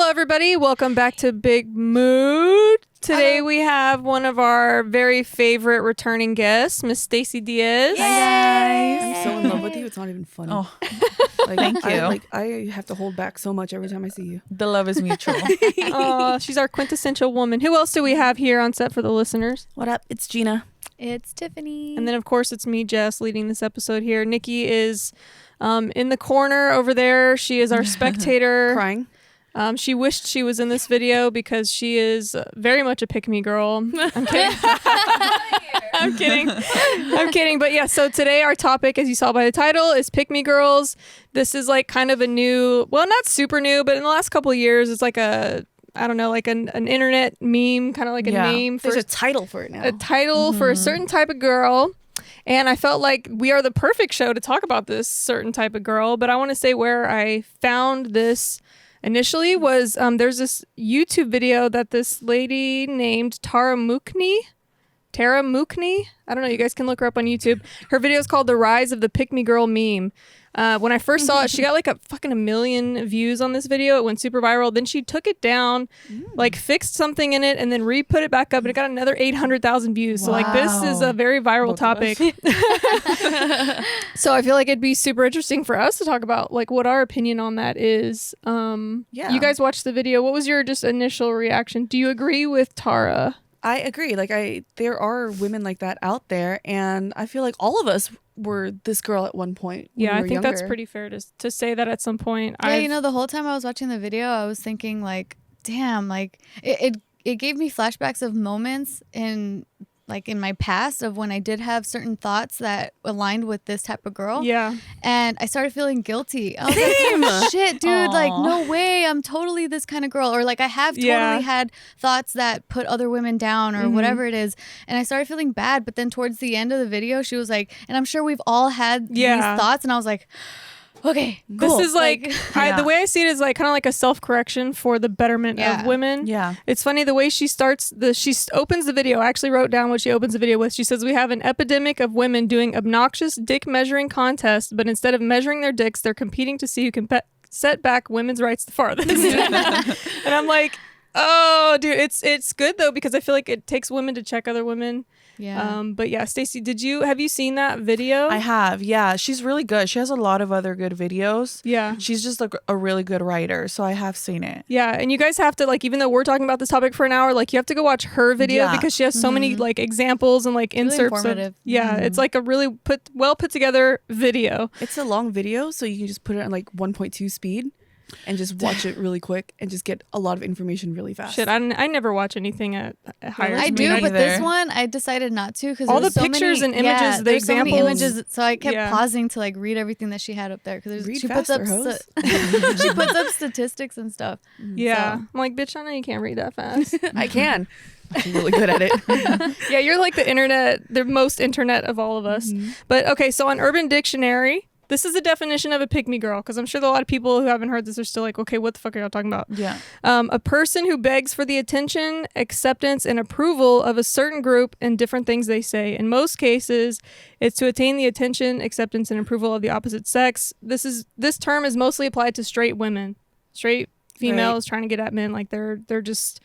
everybody. Welcome back to Big Mood. Today we have one of our very favorite returning guests, Miss Stacey Diaz. Hi guys. I'm so in love with you. It's not even funny. Oh, like, thank you. I have to hold back so much every time I see you. The love is mutual. She's our quintessential woman. Who else do we have here on set for the listeners? What up? It's Gina. It's Tiffany. And then, of course, it's me, Jess, leading this episode here. Nikki is in the corner over there. She is our spectator. Crying. She wished she was in this video because she is very much a pick-me girl. I'm kidding. I'm kidding. I'm kidding. But yeah, so today our topic, as you saw by the title, is pick-me girls. This is like kind of a new, well, not super new, but in the last couple of years, it's like a, I don't know, like an internet meme, kind of like a name. There's a title for it now. A title for a certain type of girl. And I felt like we are the perfect show to talk about this certain type of girl. But I want to say where I found this initially was there's this YouTube video that this lady named Tara Mooknee. I don't know. You guys can look her up on YouTube. Her video is called The Rise of the Pick Me Girl Meme. When I first saw it, she got like a million views on this video. It went super viral. Then she took it down, like fixed something in it, and then re-put it back up, and it got another 800,000 views. So like this is a very viral topic. So I feel like it'd be super interesting for us to talk about like what our opinion on that is. You guys watched the video. What was your just initial reaction? Do you agree with Tara? I agree. Like there are women like that out there, and I feel like all of us were this girl at one point. Yeah, I think younger. that's pretty fair to say that at some point. Yeah, you know, the whole time I was watching the video, I was thinking like, damn, like it gave me flashbacks of moments in my past of when I did have certain thoughts that aligned with this type of girl. Yeah. And I started feeling guilty. I was like, oh, shit, dude, like, no way, I'm totally this kind of girl. Or like I have totally had thoughts that put other women down or whatever it is. And I started feeling bad. But then towards the end of the video, she was like, and I'm sure we've all had these thoughts. And I was like, okay, cool. This is like the way I see it is like kind of like a self-correction for the betterment of women. Yeah. It's funny the way she opens the video. I actually wrote down what she opens the video with. She says, "We have an epidemic of women doing obnoxious dick measuring contests, but instead of measuring their dicks, they're competing to see who can set back women's rights the farthest." And I'm like, oh, dude, it's good though because I feel like it takes women to check other women. Yeah. But yeah, Stacey, have you seen that video? I have. Yeah, she's really good. She has a lot of other good videos. Yeah. She's just like a really good writer, so I have seen it. Yeah, and you guys have to like, even though we're talking about this topic for an hour, like you have to go watch her video because she has so many like examples and like inserts. Really informative. It's like a really well put together video. It's a long video, so you can just put it on like 1.2 speed and just watch it really quick and just get a lot of information really fast. Shit, I never watch anything at higher I speed. do, but this one I decided not to because all the pictures and images, the examples, so many images, so I kept pausing to like read everything that she had up there because she puts up she puts up statistics and stuff. Yeah, so. I'm like, bitch, I know you can't read that fast. I can. I'm really good at it. Yeah, you're like the most internet of all of us. But okay, so on Urban Dictionary, this is the definition of a pick-me girl, because I'm sure that a lot of people who haven't heard this are still like, okay, what the fuck are y'all talking about? Yeah. A person who begs for the attention, acceptance, and approval of a certain group and different things they say. In most cases, it's to attain the attention, acceptance, and approval of the opposite sex. This term is mostly applied to straight women. Straight females trying to get at men. Like they're just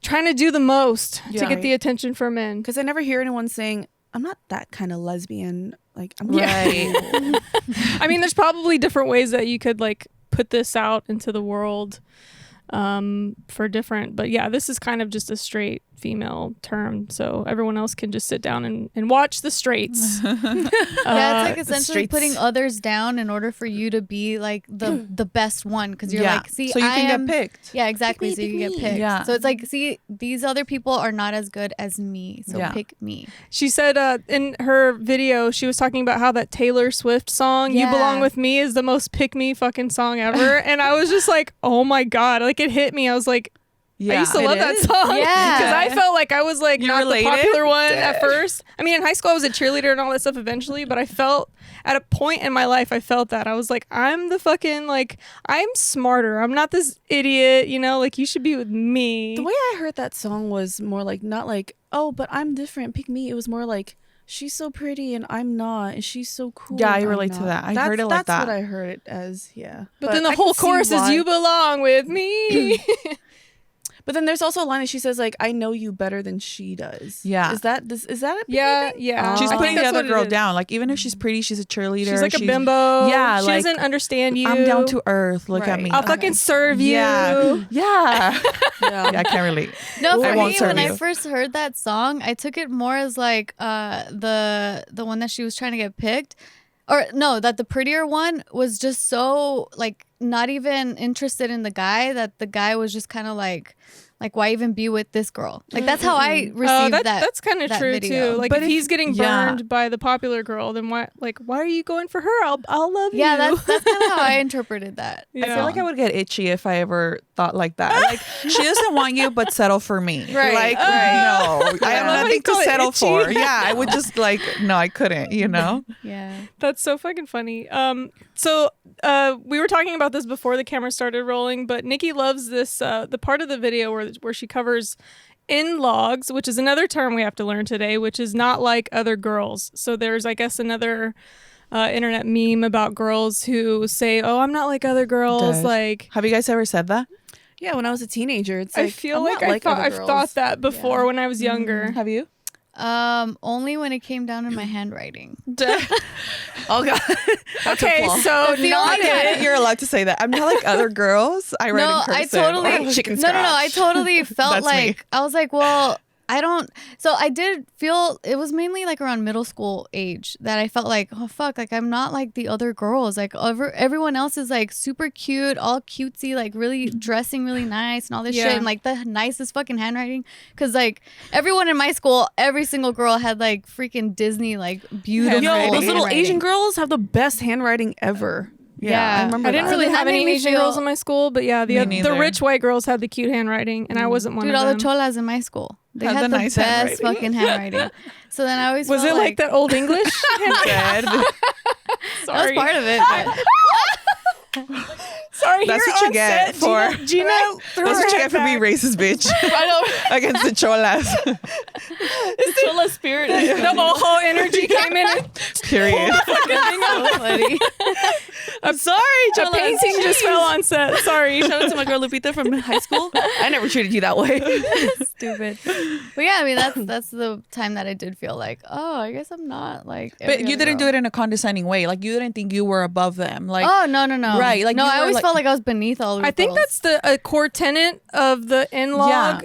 trying to do the most to get the attention from men. Because I never hear anyone saying, I'm not that kind of lesbian. Like, I'm right. I mean, there's probably different ways that you could like put this out into the world for different, but yeah, this is kind of just a straight female term, so everyone else can just sit down and watch the straights. Yeah, it's like essentially putting others down in order for you to be like the best one, because you're like, see, so you can get picked. Yeah, exactly. So you can get picked. Yeah. So it's like, see, these other people are not as good as me, so pick me. She said in her video, she was talking about how that Taylor Swift song, You Belong With Me, is the most pick me fucking song ever. And I was just like, oh my God, like it hit me. I was like, I used to love that song. Yeah. Because I felt like I was like you not related? The popular one at first. I mean, in high school I was a cheerleader and all that stuff eventually, but I felt at a point in my life I felt that. I was like, I'm the fucking, like, I'm smarter. I'm not this idiot, you know, like you should be with me. The way I heard that song was more like, not like, oh, but I'm different, pick me. It was more like, she's so pretty and I'm not, and she's so cool. Yeah, I and I'm relate to not. that. I heard it like That's that. what I heard it as. Yeah, But then the I whole can see chorus is why. "You belong with me." But then there's also a line that she says like, "I know you better than she does." Yeah. Is that it? Yeah, yeah. She's I think putting the that's other what it girl is. down. Like, even if she's pretty, she's a cheerleader. She's like a bimbo. Yeah, she like, doesn't understand you. I'm down to earth. Look at Right. me. I'll fucking serve you. Yeah. Yeah. Yeah. Yeah, I can't relate. No, I for won't me, serve when I you. first heard that song, I took it more as like the one that she was trying to get picked. Or no, that the prettier one was just so like not even interested in the guy, that the guy was just kind of like why even be with this girl? Like that's how I received that. That's kind of that true video. too. Like But if he's getting yeah. burned by the popular girl, then why are you going for her? I'll love you. Yeah, that's kind of how I interpreted that. Yeah. I feel like I would get itchy if I ever thought like that. Like, she doesn't want you, but settle for me. Right. Like, Right. no, I love have how nothing you to call it settle itchy. for. Yeah, I would just like, no, I couldn't, you know? Yeah. That's so fucking funny. So we were talking about this before the camera started rolling, but Nikki loves this the part of the video where she covers in-logs, which is another term we have to learn today, which is not like other girls. So there's, I guess, another internet meme about girls who say, "Oh, I'm not like other girls." Dead. Like, Have you guys ever said that? Yeah, when I was a teenager, it's I like feel I'm like not other I've girls. thought that before when I was younger. Have you? Only when it came down to my handwriting. Oh god. That's a Okay, flaw. so That's the not only kind it. You're allowed to say that. I'm not like other girls. I write No, in I cursive. totally or chicken no. I scratch. totally felt That's me. like I was like, well, I don't. So I did feel it was mainly like around middle school age that I felt like, oh fuck, like I'm not like the other girls. Like everyone else is like super cute, all cutesy, like really dressing really nice and all this Yeah. shit, and like the nicest fucking handwriting. Cause like everyone in my school, every single girl had like freaking Disney like beautiful. Yo, those little handwriting. Asian girls have the best handwriting ever. Yeah. I remember I didn't that. really So then have that any made me Asian feel- girls in my school, but yeah, the Me the neither. rich white girls had the cute handwriting, and I wasn't one Dude, of all them. the cholas in my school, they Had had the the nice best handwriting. fucking handwriting. So then I always Was it felt like that old English? Dead. That was Sorry. part of it. but- Sorry, That's here what you on get set, for- Gina threw That's her what you head get for being back. racist, bitch. I know. Against the cholas. The chola spirit is The Ojo energy came in. And Period. so funny. I'm sorry, a Cholas. painting just fell on set. Sorry. Shout out to my girl Lupita from high school. I never treated you that way. Stupid. But yeah, I mean that's the time that I did feel like, oh, I guess I'm not like. But you didn't do it in a condescending way. Like, you didn't think you were above them. Like, Oh no. Right, like, no, you I were, always like- felt like I was beneath all of the I think girls. that's a core tenet of the in-log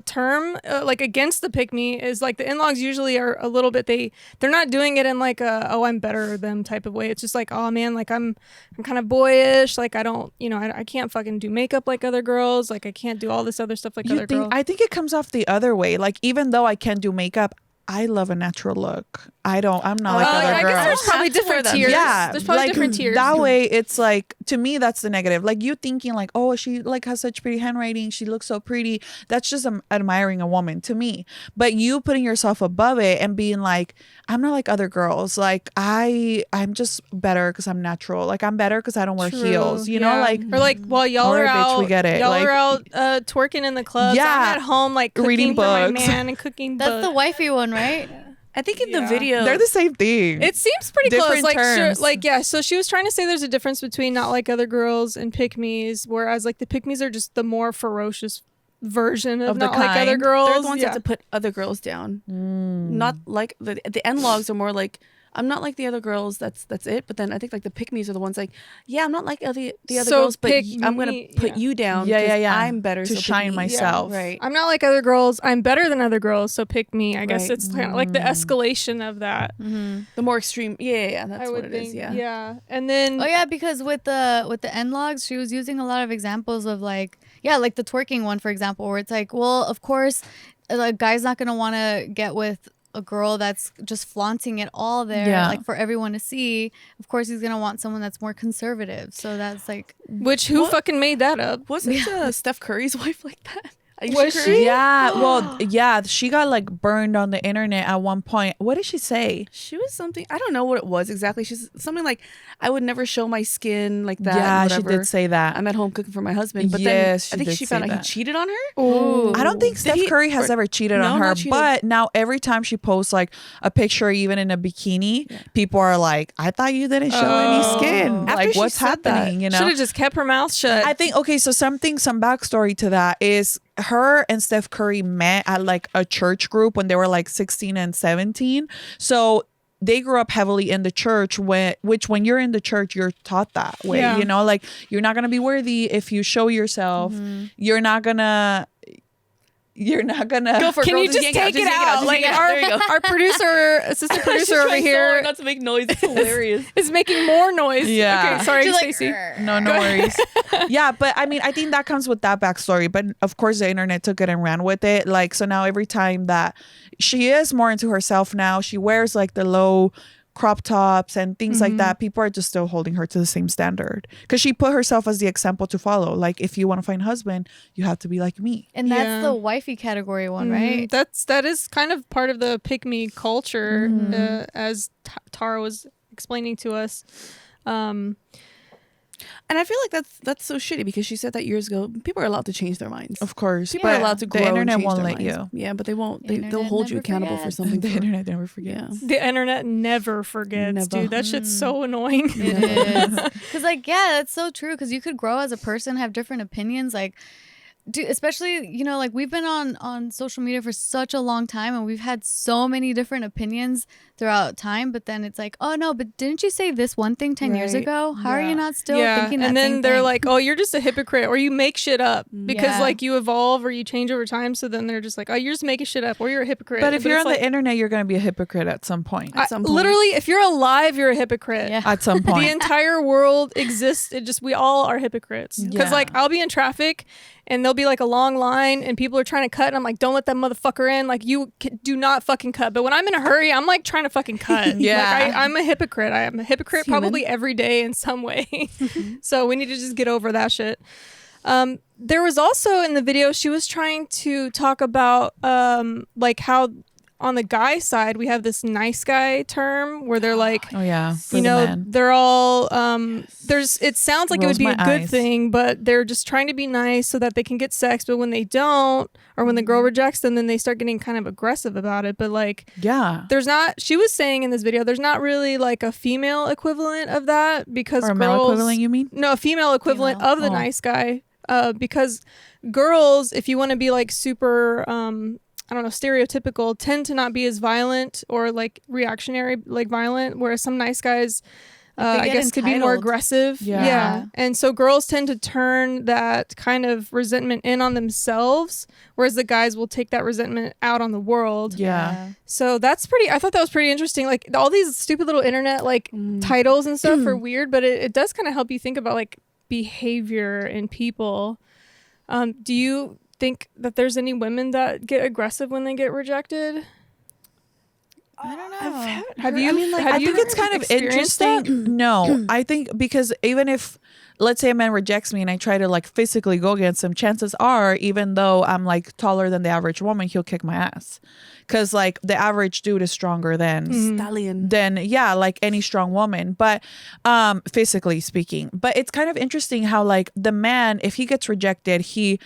term, like against the pick-me, is like the in-logs usually are a little bit, they're not doing it in like a, oh, I'm better than them type of way. It's just like, oh man, like I'm kind of boyish, like I don't, I can't fucking do makeup like other girls, like I can't do all this other stuff like you other think, girls. I think it comes off the other way. Like, even though I can't do makeup, I love a natural look. I'm not like other I girls. guess there's probably Have to wear different them. tiers. Yeah, There's probably like, different tiers. That way, it's like, to me, that's the negative. Like, you thinking like, oh, she like has such pretty handwriting, she looks so pretty. That's just admiring a woman to me. But you putting yourself above it and being like, I'm not like other girls. Like, I'm just better because I'm natural. Like, I'm better because I don't wear True, heels. You know, yeah. like, or like while y'all all are right, bitch, out, we get it. y'all Like- are out twerking in the clubs. Yeah. I'm at home like cooking Reading for my books. man and cooking. That's the books. wifey one, right? I think in Yeah. the video they're the same thing. It seems pretty Different close. Like, terms. yeah. So she was trying to say there's a difference between not like other girls and pick-me's, whereas like the pick-me's are just the more ferocious version of Of the not like other kind. girls. they're the ones yeah. that have to put other girls down. Not like the end logs are more like, I'm not like the other girls. That's it. But then I think like the pick-me's are the ones like, yeah, I'm not like the other So girls, but pick I'm gonna me, put yeah. you down. Yeah, 'cause yeah. I'm better To so pick shine me. myself. Right. I'm not like other girls. I'm better than other girls. So pick me. I guess Right. it's kind of like the escalation of that. The more extreme. Yeah. That's I what would it think. is. Yeah. Yeah. And then Oh yeah, because with the end logs, she was using a lot of examples of like the twerking one, for example, where it's like, well, of course, a guy's not gonna want to get with a girl that's just flaunting it all there, Yeah. like for everyone to see. Of course, he's gonna want someone that's more conservative. So that's like, who fucking made that up? Wasn't Steph Curry's wife like that? Was she? Yeah, well, yeah, she got like burned on the internet at one point. What did she say? She was something, I don't know what it was exactly. She's something like, I would never show my skin like that. Yeah, and she whatever. did say that. I'm at home cooking for my husband. But Yes, then she I think did she say found out that. he cheated on her. Ooh. I don't think Steph he- Curry has or- ever cheated No, on her, not cheated. but now every time she posts like a picture, even in a bikini, people are like, "I thought you didn't show any skin. After Like, she what's said that, happening?" You know. Should have just kept her mouth shut. I think okay. So some backstory to that is her and Steph Curry met at like a church group when they were like 16 and 17. So they grew up heavily in the church, which when you're in the church, you're taught that way. Yeah. You know, like you're not gonna be worthy if you show yourself. You're not gonna. Go for it, Can girl, you just yank take it yank out? just Like yank it out. There you go. our producer, assistant producer over here not to make noise. It's hilarious. is making more noise. Yeah. Okay, sorry, She's like, Stacey. No worries. Yeah, but I mean, I think that comes with that backstory. But of course, the internet took it and ran with it. Like, so now every time that she is more into herself now, she wears like the low crop tops and things like that. People are just still holding her to the same standard because she put herself as the example to follow. Like, if you want to find a husband, you have to be like me. And that's Yeah. the wifey category one, right? That is kind of part of the pick me culture, as Tara was explaining to us. And I feel like that's so shitty because she said that years ago. People are allowed to change their minds. Of course, People are allowed to grow. the and internet change won't their let minds. you. Yeah, but they won't. The They'll internet hold you never accountable for forgets. something. The for- internet never forgets. Yeah. The internet never forgets, Never. dude. That shit's so annoying. It is. Because, like, yeah, that's so true. Because you could grow as a person, have different opinions. Like, dude, especially, you know, like we've been on social media for such a long time and we've had so many different opinions throughout time. But then it's like, oh, no, but didn't you say this one thing 10 years Right. ago? How are Yeah. you not still Yeah, thinking that and then same they're thing? like, "Oh, you're just a hypocrite," or you make shit up because Yeah. like you evolve or you change over time. So then they're just like, "Oh, you're just making shit up," or "You're a hypocrite." But if you're it's on like, the internet, you're going to be a hypocrite at some point. At some point. literally, if you're alive, you're a hypocrite. Yeah. At some point. The entire world exists. We all are hypocrites. Because Yeah. like I'll be in traffic and there'll be like a long line and people are trying to cut and I'm like, don't let that motherfucker in. Like do not fucking cut. But when I'm in a hurry, I'm like trying to fucking cut. Yeah. Like, I'm a hypocrite. I am a hypocrite It's human. probably every day in some way. So we need to just get over that shit. There was also in the video, she was trying to talk about like how on the guy side, we have this nice guy term where they're like, Oh yeah, for you the know, man. they're all it sounds like it Rolls would be a my good eyes. thing, but they're just trying to be nice so that they can get sex. But when they don't, or when the girl rejects them, then they start getting kind of aggressive about it. But like, Yeah, there's not, she was saying in this video, there's not really like a female equivalent of that because or a male girls, equivalent. You mean? no, a female equivalent Female. of the Oh. nice guy. Because girls, if you want to be like super, I don't know, stereotypical, tend to not be as violent or like reactionary, like violent, whereas some nice guys, They I get guess, could be more entitled. aggressive. Yeah. And so girls tend to turn that kind of resentment in on themselves, whereas the guys will take that resentment out on the world. Yeah. So that's I thought that was pretty interesting. Like all these stupid little internet like titles and stuff are weird, but it does kind of help you think about like behavior in people. Do you think that there's any women that get aggressive when they get rejected? I don't know. Have you? I think it's kind of experienced interesting. that? No, I think because even if, let's say a man rejects me and I try to like physically go against him, chances are, even though I'm like taller than the average woman, he'll kick my ass. Cause like the average dude is stronger than Stallion. yeah, like any strong woman, but physically speaking. But it's kind of interesting how like the man, if he gets rejected, he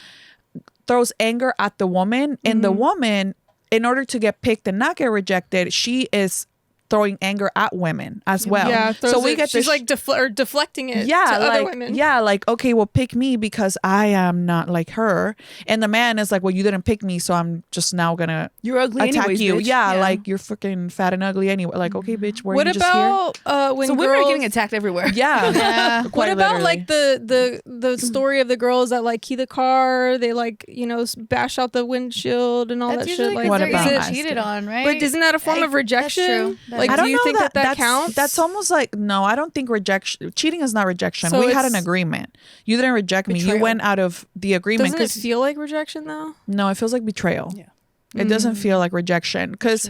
throws anger at the woman, and the woman, in order to get picked and not get rejected, she is throwing anger at women as well. Yeah. So we get she's this like deflecting it. yeah, to like other women. yeah, like okay, well pick me because I am not like her, and the man is like, well, you didn't pick me, so I'm just now gonna You're ugly attack anyways, you. bitch. Yeah, like you're freaking fat and ugly anyway. Like okay, bitch, were What you just here? about when So girls? women are getting attacked everywhere. Yeah, Yeah. What quite about literally. like the story of the girls that like key the car? They like bash out the windshield and all That's that usually shit. Like, because What they're about getting that? cheated on, right? but isn't that a form of That's rejection? true. Like, I do don't you know think that that's, counts? That's almost like no, I don't think rejection. Cheating is not rejection. So we had an it's- agreement. You didn't reject me. You Betrayal. went out of the agreement. Doesn't it 'Cause- feel like rejection though? no, it feels like betrayal. Yeah. It doesn't feel like rejection because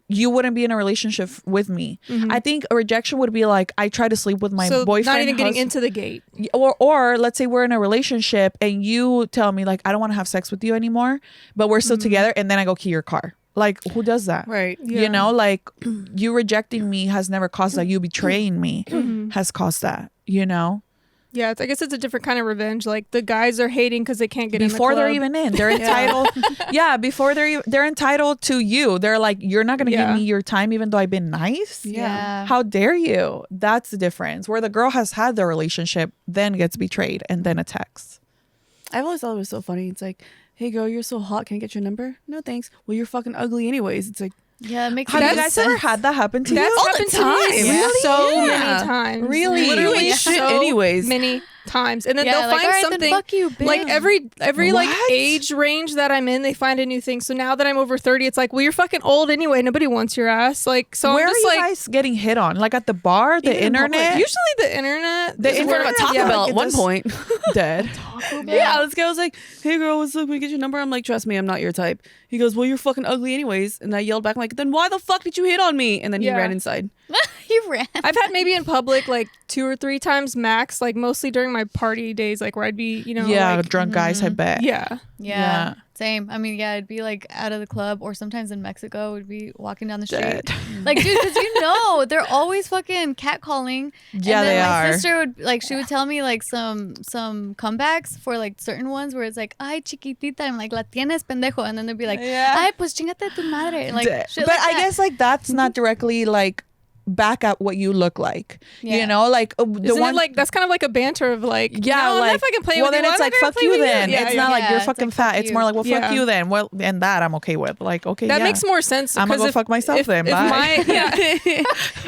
you wouldn't be in a relationship with me. I think a rejection would be like, I try to sleep with my boyfriend. Not even getting into the gate. Or let's say we're in a relationship and you tell me like, I don't want to have sex with you anymore, but we're still together. And then I go key your car. Like, who does that? Right. Yeah. You know, like you rejecting me has never caused that. You betraying me has caused that, you know? Yeah, I guess it's a different kind of revenge. Like the guys are hating because they can't get before in the they're club. even in. They're entitled. Before they're entitled to you. They're like, you're not going to give me your time even though I've been nice. Yeah. How dare you? That's the difference. Where the girl has had the relationship, then gets betrayed and then attacks. I've always thought it was so funny. It's like, hey girl, you're so hot. Can I get your number? No thanks. Well, you're fucking ugly anyways. It's like, Yeah, it makes Have you no guys ever sense. had that happen to That's you? happened to time. me Really? so Yeah. many times. Really? Literally Yeah. so Shit anyways. many times. And then Yeah, they'll like, find all right, then something fuck you, bitch. like every like What? age range that I'm in, they find a new thing. So now that I'm over 30, it's like, well, you're fucking old anyway. Nobody wants your ass. Like, so Where I'm are just you like, guys getting hit on? Like at the bar, the even in public. internet? Usually the internet. The is in front of where- a Taco yeah, Bell like at one just- point. Dead. Yeah, this guy was like, hey girl, what's up? Can we get your number? I'm like, trust me, I'm not your type. He goes, well, you're fucking ugly anyways. And I yelled back, I'm like, then why the fuck did you hit on me? And then he Yeah. ran inside. You ran. I've had maybe in public like 2 or 3 times max, like mostly during my party days, like where I'd be, you know, Yeah, like, drunk guys, I bet. yeah. Yeah. Same. I mean, yeah, it'd be like out of the club, or sometimes in Mexico, we'd be walking down the street. Dead. Like, dude, because you know, they're always fucking catcalling. Yeah, and then they my are. sister would like, she would tell me like some comebacks for like certain ones where it's like, ay, chiquitita, I'm like, la tienes pendejo, and then they'd be like, Yeah. ay, pues chingate tu madre, and like, Dead. shit But like I that. guess like that's not directly like back at what you look like. You Yeah. know, like the Isn't one it like that's kind of like a banter of like, yeah, no, I'm like not fucking playing well, with then you. it's I'm like not gonna fuck play you. with Then Yeah, it's yeah. not like Yeah, you're it's fucking like, fat. fuck It's you. more like well, Yeah. fuck you then. Well, and that I'm okay with. Like okay, That yeah. makes more sense. I'm gonna because go fuck myself then. If Bye. my,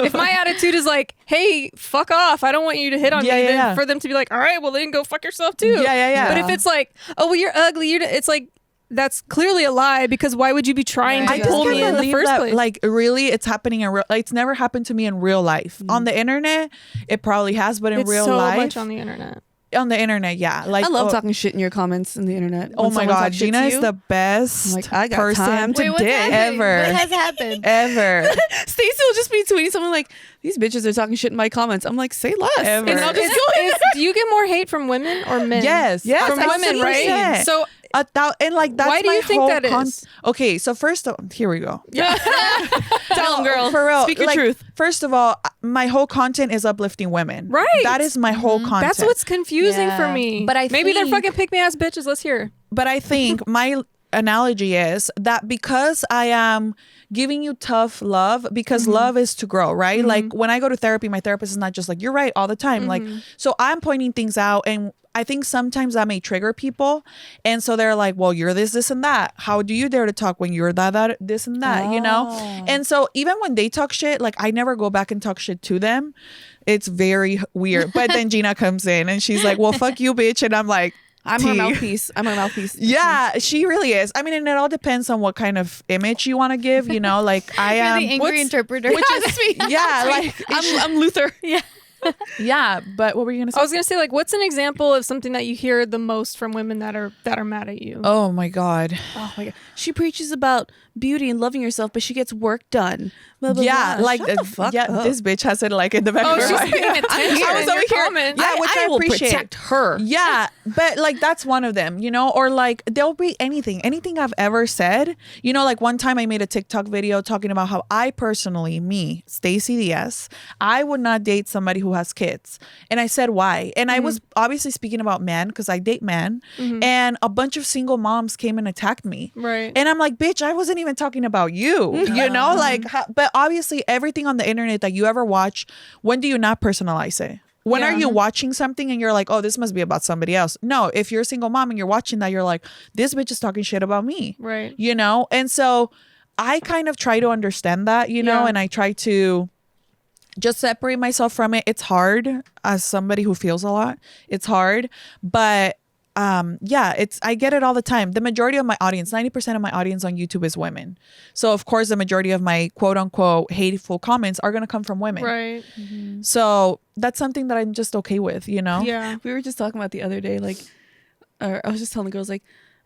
if my attitude is like, hey, fuck off, I don't want you to hit on Yeah, me, yeah, then yeah. for them to be like, all right, well then go fuck yourself too. Yeah, yeah, yeah. But if it's like, oh, well, you're ugly, it's like, that's clearly a lie, because why would you be trying Right. to I just pull can't me in the believe first that, place? like, really, it's happening in real. Like, it's never happened to me in real life. On the internet, it probably has, but in it's real so life, much on the internet. yeah. Like, I love oh, talking shit in your comments in the internet. Oh When my someone god, talks shit Gina to is you, the best I'm like, I got person time to Wait, what's dick. happening? ever. What has happened? ever. Stacey will just be tweeting something like, these bitches are talking shit in my comments. I'm like, say less. Ever. And I'll just go in. Do you get more hate from women or men? Yes, Yes, From women, right? 100%. So And like that's Why do my you think whole that is? Okay, so first of here we go. Tell them, girl. For real, Speak your like, truth. First of all, my whole content is uplifting women. Right. That is my whole content. that's what's confusing for Yeah. me. But I maybe they're think- fucking pick me ass bitches. Let's hear. But I think my analogy is that because I am giving you tough love, because love is to grow, right? Like when I go to therapy, my therapist is not just like, you're right all the time. Like, so I'm pointing things out, and I think sometimes that may trigger people. And so they're like, well, you're this, and that. How do you dare to talk when you're that, this and that, you know? And so even when they talk shit, like I never go back and talk shit to them. It's very weird. But then Gina comes in and she's like, well, fuck you, bitch. And I'm like, I'm her Tea. mouthpiece. I'm her mouthpiece. yeah, she really is. I mean, and it all depends on what kind of image you want to give, you know, like I You're am. the angry what's- interpreter. Which is, yeah, like, I'm Luther. yeah, but what were you going to say? I was gonna say, like, what's an example of something that you hear the most from women that are mad at you? Oh my God. Oh my god. She preaches about beauty and loving yourself, but she gets work done. Blah, blah, Yeah, blah. like, Shut the fuck up. this bitch has it like in the back Oh, of her she's mind. paying attention. I was in over your here. comments. Yeah, which I will appreciate. protect her. Yeah, but like that's one of them, you know, or like there'll be anything I've ever said, you know, like one time I made a TikTok video talking about how I personally, me, Stacey Diaz, I would not date somebody who has kids. And I said why. And I was obviously speaking about men because I date men, and a bunch of single moms came and attacked me. Right. And I'm like, bitch, I wasn't even talking about you, you know, like, but obviously everything on the internet that you ever watch, when do you not personalize it? When are you watching something and you're like, oh, this must be about somebody else? No, if you're a single mom and you're watching that, you're like, this bitch is talking shit about me. Right. You know? And so I kind of try to understand that, you know, Yeah. and I try to just separate myself from it. It's hard as somebody who feels a lot. It's hard. But yeah, I get it all the time. The majority of my audience, 90% of my audience on YouTube is women. So of course the majority of my quote unquote hateful comments are gonna come from women. Right. So that's something that I'm just okay with, you know? Yeah. We were just talking about the other day, like, or I was just telling the girls, like,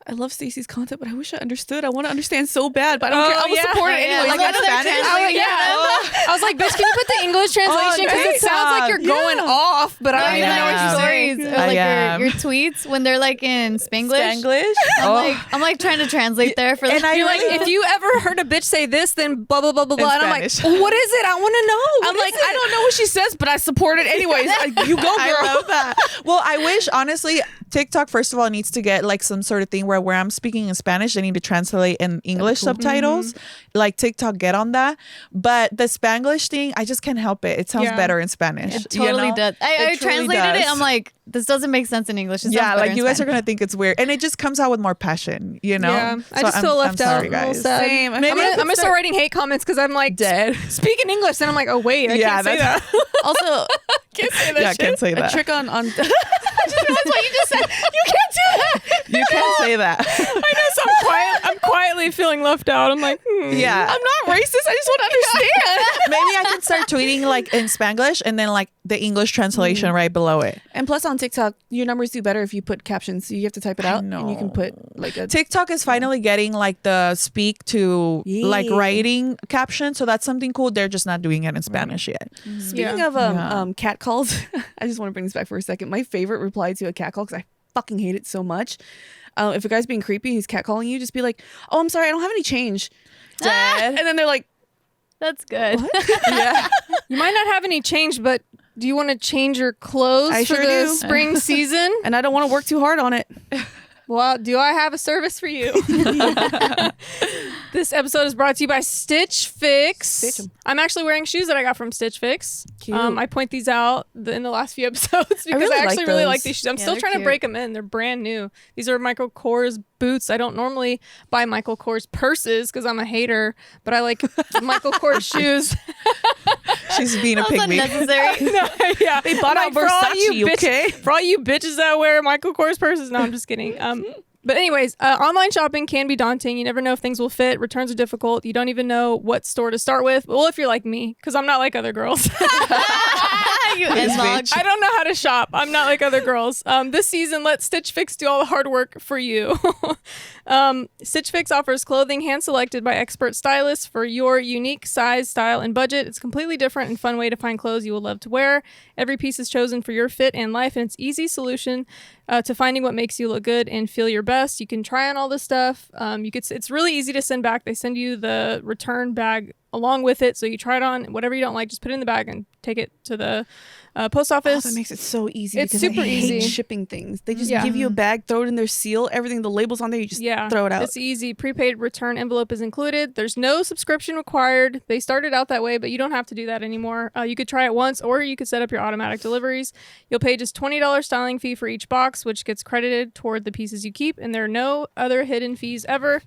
I love Stacey's content, but I wish I understood. I want to understand so bad, but I don't care. I will support it anyway. Like in Spanish? I was like, bitch, can you put the English translation? Because it sounds like you're going off, but I don't even know what you're saying. Stories or like your tweets when they're like in Spanglish. I'm like trying to translate there for and you're like, if you ever heard a bitch say this, then blah blah blah blah blah. And I'm like, well, what is it? I want to know. I'm like, I don't know what she says, but I support it anyways. You go, girl. I love that. Well, I wish honestly TikTok first of all needs to get like some sort of thing where I'm speaking in Spanish, they need to translate in English subtitles. Like TikTok, get on that. But the Spanglish thing, I just can't help it. It sounds better in Spanish. It totally does. I translated it. I'm like, this doesn't make sense in English. It like you guys are gonna think it's weird, and it just comes out with more passion. You know. Yeah, so I just feel left out. Sorry, guys. Same. I'm gonna start writing hate comments because I'm like dead. Speak in English, and I'm like, oh wait, I can't say that. Also, can't say that. Can't say that. A trick on. That's what you just said. You can't do that. You can't say that. I know. So I'm quietly feeling left out. I'm like, yeah. I'm not racist. I just want to understand. Maybe I can start tweeting like in Spanglish and then like the English translation right below it. And plus on TikTok, your numbers do better if you put captions. So you have to type it out and you can put like a... TikTok is finally getting like the speak to like writing caption. So that's something cool. They're just not doing it in Spanish yet. Speaking of cat calls, I just want to bring this back for a second. My favorite reply to a cat call, because I fucking hate it so much. If a guy's being creepy, he's catcalling you, just be like, oh, I'm sorry, I don't have any change. Dead. And then they're like, that's good. Yeah. You might not have any change, but do you want to change your clothes for sure the do. spring season? And I don't want to work too hard on it. Well, do I have a service for you? This episode is brought to you by Stitch Fix. Stitch 'em. I'm actually wearing shoes that I got from Stitch Fix. Cute. I point these out in the last few episodes because I actually really like these shoes. I'm still trying to break them in. They're brand new. These are Michael Kors boots. I don't normally buy Michael Kors purses because I'm a hater, but I like Michael Kors shoes. She's being a pygmy. Unnecessary. No, yeah. They bought out for all Versace, you okay? For all you bitches that wear Michael Kors purses. No, I'm just kidding. But anyways, online shopping can be daunting. You never know if things will fit. Returns are difficult. You don't even know what store to start with. Well, if you're like me, because I'm not like other girls. You bitch. I don't know how to shop. I'm not like other girls. This season, let Stitch Fix do all the hard work for you. Stitch Fix offers clothing hand-selected by expert stylists for your unique size, style, and budget. It's a completely different and fun way to find clothes you will love to wear. Every piece is chosen for your fit and life, and it's easy solution to finding what makes you look good and feel your best. You can try on all this stuff. It's really easy to send back. They send you the return bag along with it, so you try it on. Whatever you don't like, just put it in the bag and take it to the post office. That makes it so easy. It's because super I hate easy. shipping things. They just give you a bag, throw it in their seal, everything, the labels on there, you just throw it out. It's easy. Prepaid return envelope is included. There's no subscription required. They started out that way, but you don't have to do that anymore. You could try it once, or you could set up your automatic deliveries. You'll pay just $20 styling fee for each box, which gets credited toward the pieces you keep, and there are no other hidden fees ever.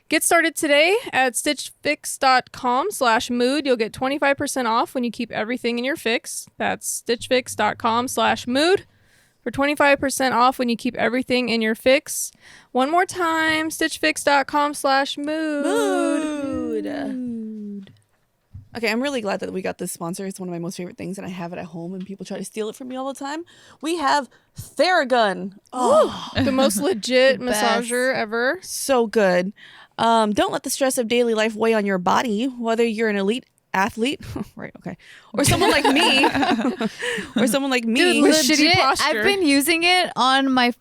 Get started today at stitchfix.com/mood. You'll get 25% off when you keep everything in your fix. That's stitchfix.com/mood for 25% off when you keep everything in your fix. One more time, stitchfix.com/mood. Okay, I'm really glad that we got this sponsor. It's one of my most favorite things, and I have it at home, and people try to steal it from me all the time. We have Theragun. Oh, the most legit The best. massager ever. so good. Don't let the stress of daily life weigh on your body, whether you're an elite athlete, right? Okay, or someone like me, Dude, with legit, shitty posture. I've been using it on my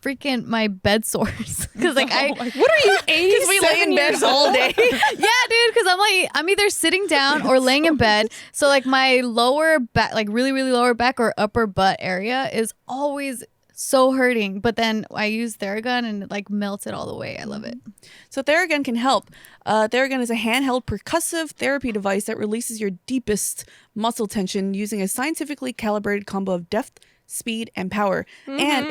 bed sores because like What are you, 87 because we lay in bed years all old? day. yeah, dude, because I'm either sitting down or laying in bed. So like my lower back, like really, really lower back or upper butt area is always so hurting. But then I use Theragun and it like melts it all the way. I love it. So Theragun can help. Theragun is a handheld percussive therapy device that releases your deepest muscle tension using a scientifically calibrated combo of depth, speed, and power. And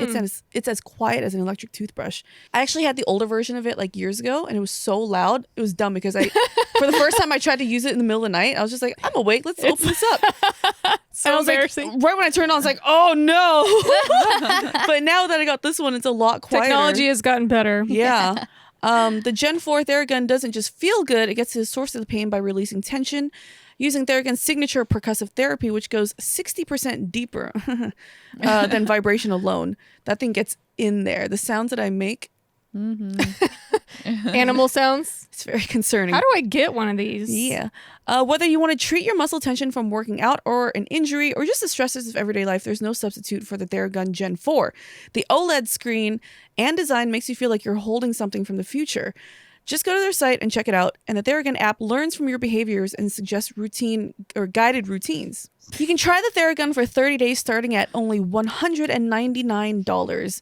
it's as quiet as an electric toothbrush. I actually had the older version of it like years ago, and it was so loud. It was dumb because for the first time I tried to use it in the middle of the night. I was just like, I'm awake. Let's open this up. So and I was embarrassing. like, right when I turned on, I was like, oh no. But now that I got this one, it's a lot quieter. Technology has gotten better. Yeah. The Gen 4 Theragun doesn't just feel good, it gets to the source of the pain by releasing tension using Theragun's signature percussive therapy, which goes 60% deeper than vibration alone. That thing gets in there. The sounds that I make Animal sounds. It's very concerning. How do I get one of these? Yeah. Whether you want to treat your muscle tension from working out or an injury or just the stresses of everyday life, there's no substitute for the Theragun Gen 4. The OLED screen and design makes you feel like you're holding something from the future. Just go to their site and check it out. And the Theragun app learns from your behaviors and suggests routine or guided routines. You can try the Theragun for 30 days starting at only $199.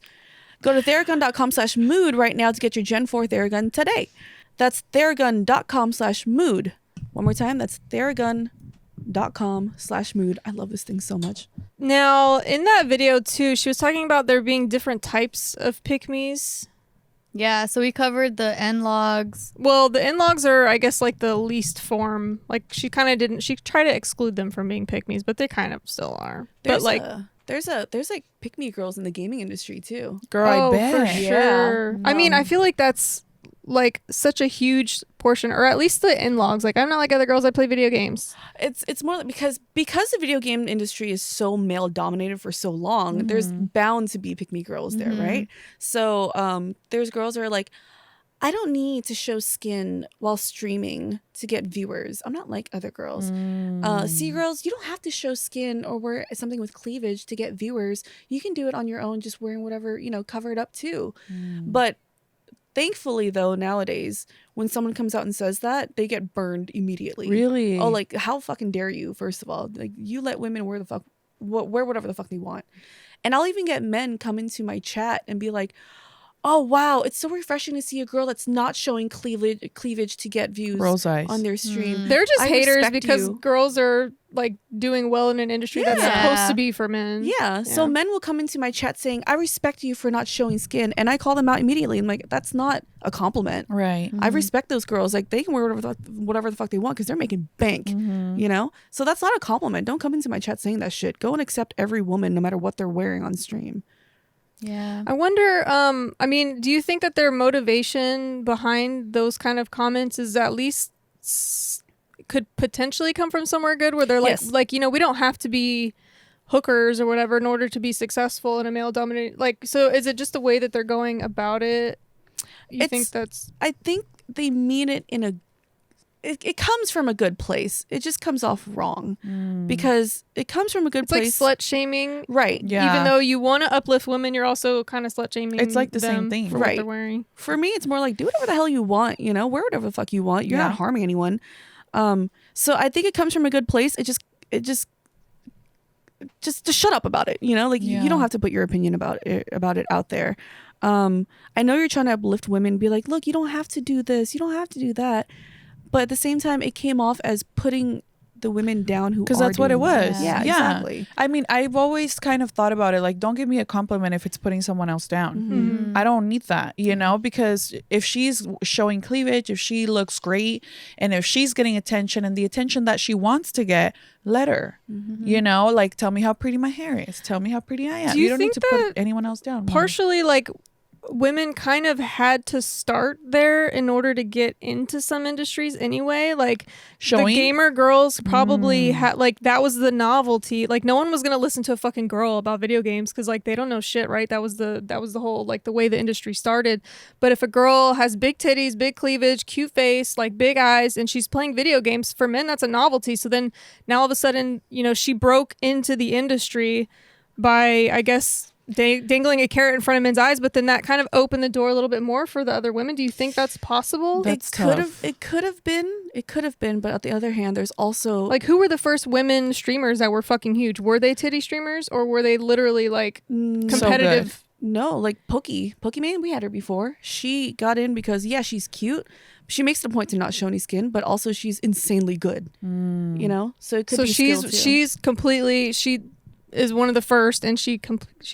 Go to theragun.com/mood right now to get your Gen 4 Theragun today. That's theragun.com/mood. One more time, that's theragun.com/mood. I love this thing so much. Now, in that video too, she was talking about there being different types of pick-me's. Yeah, so we covered the N-logs. Well, the N-logs are, I guess, like the least form. Like she kind of didn't. She tried to exclude them from being pick-me's, but they kind of still are. There's but like, there's like pick-me girls in the gaming industry too. Girl, I bet. for sure. Yeah. I mean, I feel like that's like such a huge portion, or at least the N-logs. Like, I'm not like other girls that play video games. It's more like because the video game industry is so male dominated for so long, there's bound to be pick-me girls there, right? So there's girls that are like, I don't need to show skin while streaming to get viewers. I'm not like other girls. See, girls, you don't have to show skin or wear something with cleavage to get viewers. You can do it on your own, just wearing whatever, cover it up too. But thankfully, though, nowadays, when someone comes out and says that, they get burned immediately. Really? Oh, like, how fucking dare you, first of all? Like, you let women wear whatever the fuck they want. And I'll even get men come into my chat and be like, oh, wow, it's so refreshing to see a girl that's not showing cleavage to get views Rose eyes. on their stream. They're just I haters respect because you. girls are like doing well in an industry that's Yeah. supposed to be for men. Yeah. So men will come into my chat saying, I respect you for not showing skin. And I call them out immediately. I'm like, that's not a compliment. Right. I respect those girls. Like, they can wear whatever the fuck they want because they're making bank, So that's not a compliment. Don't come into my chat saying that shit. Go and accept every woman no matter what they're wearing on stream. Yeah. I wonder, I mean, do you think that their motivation behind those kind of comments is at least could potentially come from somewhere good, where they're like, Yes. we don't have to be hookers or whatever in order to be successful in a male dominated, like, so is it just the way that they're going about it? You think that's... I think they mean it in a... It comes from a good place. It just comes off wrong because it comes from a good It's like place. slut shaming. Right. Yeah. Even though you want to uplift women, you're also kind of slut shaming. It's like the them same thing. for what Right. they're wearing. For me, it's more like, do whatever the hell you want, wear whatever the fuck you want. You're Yeah. not harming anyone. So I think it comes from a good place. It just shut up about it. You don't have to put your opinion about it out there. I know you're trying to uplift women, be like, look, you don't have to do this. You don't have to do that. But at the same time, it came off as putting the women down who Because that's what it doing that. was. Yeah, exactly. I mean, I've always kind of thought about it like, don't give me a compliment if it's putting someone else down. I don't need that, because if she's showing cleavage, if she looks great, and if she's getting attention and the attention that she wants to get, let her. Like, tell me how pretty my hair is. Tell me how pretty I am. Do you don't need think to put that anyone else down. Partially, like, women kind of had to start there in order to get into some industries anyway. Like, Showing? the gamer girls probably had, like, that was the novelty. Like, no one was gonna listen to a fucking girl about video games because, like, they don't know shit, right? That was the whole, like, the way the industry started. But if a girl has big titties, big cleavage, cute face, like big eyes, and she's playing video games, for men that's a novelty. So then now all of a sudden, she broke into the industry by, I guess, dangling a carrot in front of men's eyes, but then that kind of opened the door a little bit more for the other women. Do you think that's possible? That's It could have been, but on the other hand, there's also Like, who were the first women streamers that were fucking huge? Were they titty streamers, or were they literally like competitive? no, like Pokemon, we had her before. She got in because she's cute. She makes the point to not show any skin, but also she's insanely good. So it could be skill too. She is one of the first, and she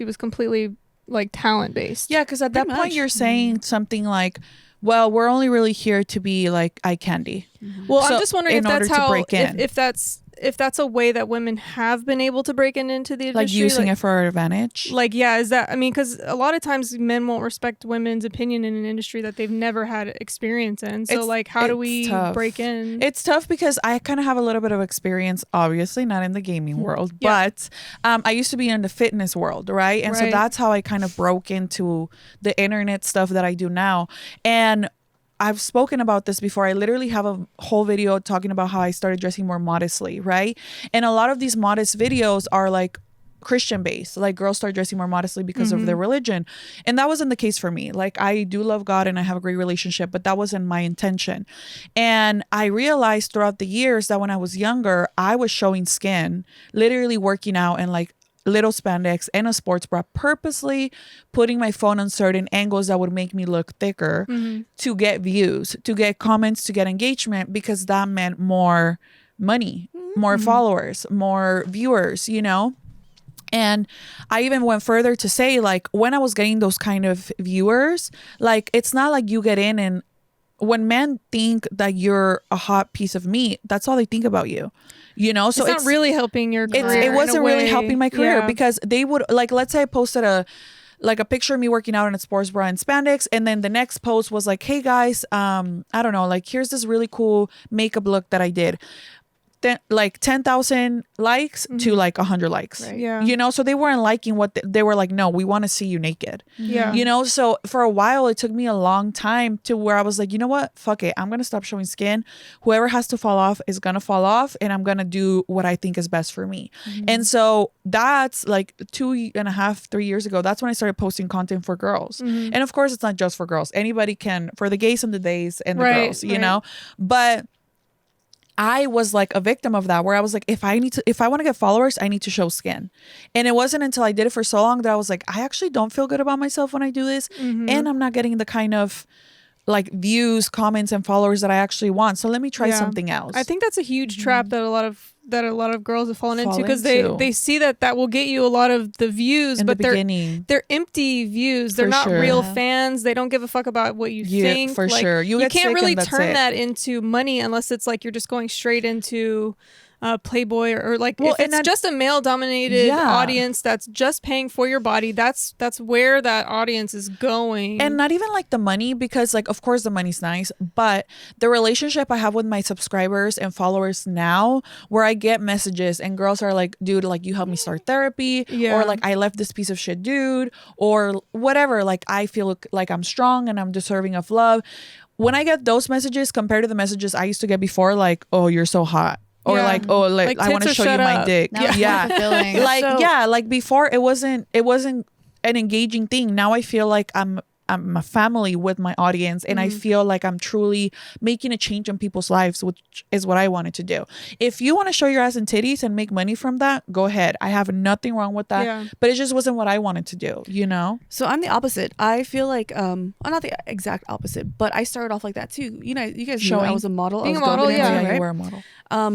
was completely like talent based. Yeah, because at that Pretty point much. you're saying something like, well, we're only really here to be like eye candy. Well, So, I'm just wondering if in that's order to how break in. if that's if that's a way that women have been able to break into the industry, like using it for our advantage. Like, yeah, is that, I mean, because a lot of times men won't respect women's opinion in an industry that they've never had experience in. So like, how do we break in? It's tough because I kind of have a little bit of experience, obviously not in the gaming world, but I used to be in the fitness world, right? And so that's how I kind of broke into the internet stuff that I do now. And I've spoken about this before. I literally have a whole video talking about how I started dressing more modestly, right? And a lot of these modest videos are like Christian based, like girls start dressing more modestly because of their religion. And that wasn't the case for me. Like, I do love God and I have a great relationship, but that wasn't my intention. And I realized throughout the years that when I was younger, I was showing skin, literally working out and like little spandex and a sports bra, purposely putting my phone on certain angles that would make me look thicker to get views, to get comments, to get engagement, because that meant more money, more followers, more viewers, you know? And I even went further to say, like, when I was getting those kind of viewers, like, it's not like you get in and when men think that you're a hot piece of meat, that's all they think about you. You know, so it's not really helping your career. It wasn't really helping my career Yeah. because they would, like, let's say I posted a picture of me working out in a sports bra and spandex, and then the next post was like, hey guys, I don't know, like, here's this really cool makeup look that I did. Then like 10,000 likes to like 100 likes. Right. Yeah. You know, so they weren't liking what they were like, no, we want to see you naked. Yeah. You know, so for a while it took me a long time to where I was like, you know what, fuck it, I'm gonna stop showing skin. Whoever has to fall off is gonna fall off, and I'm gonna do what I think is best for me. And so that's like 2.5, 3 years ago, that's when I started posting content for girls. And of course it's not just for girls, anybody can, for the gays and the days and the girls, you know. But I was like a victim of that, where I was like, if I want to get followers, I need to show skin. And it wasn't until I did it for so long that I was like, I actually don't feel good about myself when I do this. And I'm not getting the kind of like views, comments, and followers that I actually want. So let me try something else. I think that's a huge trap that a lot of girls have fallen into, because they see that will get you a lot of the views, in but the beginning. they're empty views. They're For not sure. real fans. They don't give a fuck about what you think. For like, sure. You get can't sick really and that's turn it. that into money unless it's like you're just going straight into Playboy or like, Well, if it's just a male dominated audience that's just paying for your body, that's where that audience is going. And not even like the money, because like, of course the money's nice, but the relationship I have with my subscribers and followers now, where I get messages and girls are like, dude, like, you helped me start therapy, or like, I left this piece of shit dude, or whatever, like, I feel like I'm strong and I'm deserving of love. When I get those messages compared to the messages I used to get before, like, oh, you're so hot, or like, oh, like I want to show you my dick. Now it's more fulfilling. Like, like before it wasn't an engaging thing. Now I feel like I'm a family with my audience, and I feel like I'm truly making a change in people's lives, which is what I wanted to do. If you want to show your ass and titties and make money from that, go ahead. I have nothing wrong with that, but it just wasn't what I wanted to do, you know? So I'm the opposite. I feel like, well, not the exact opposite, but I started off like that too. You guys knew I was a model. Being I was a model, go-go dancer, right? You were a model.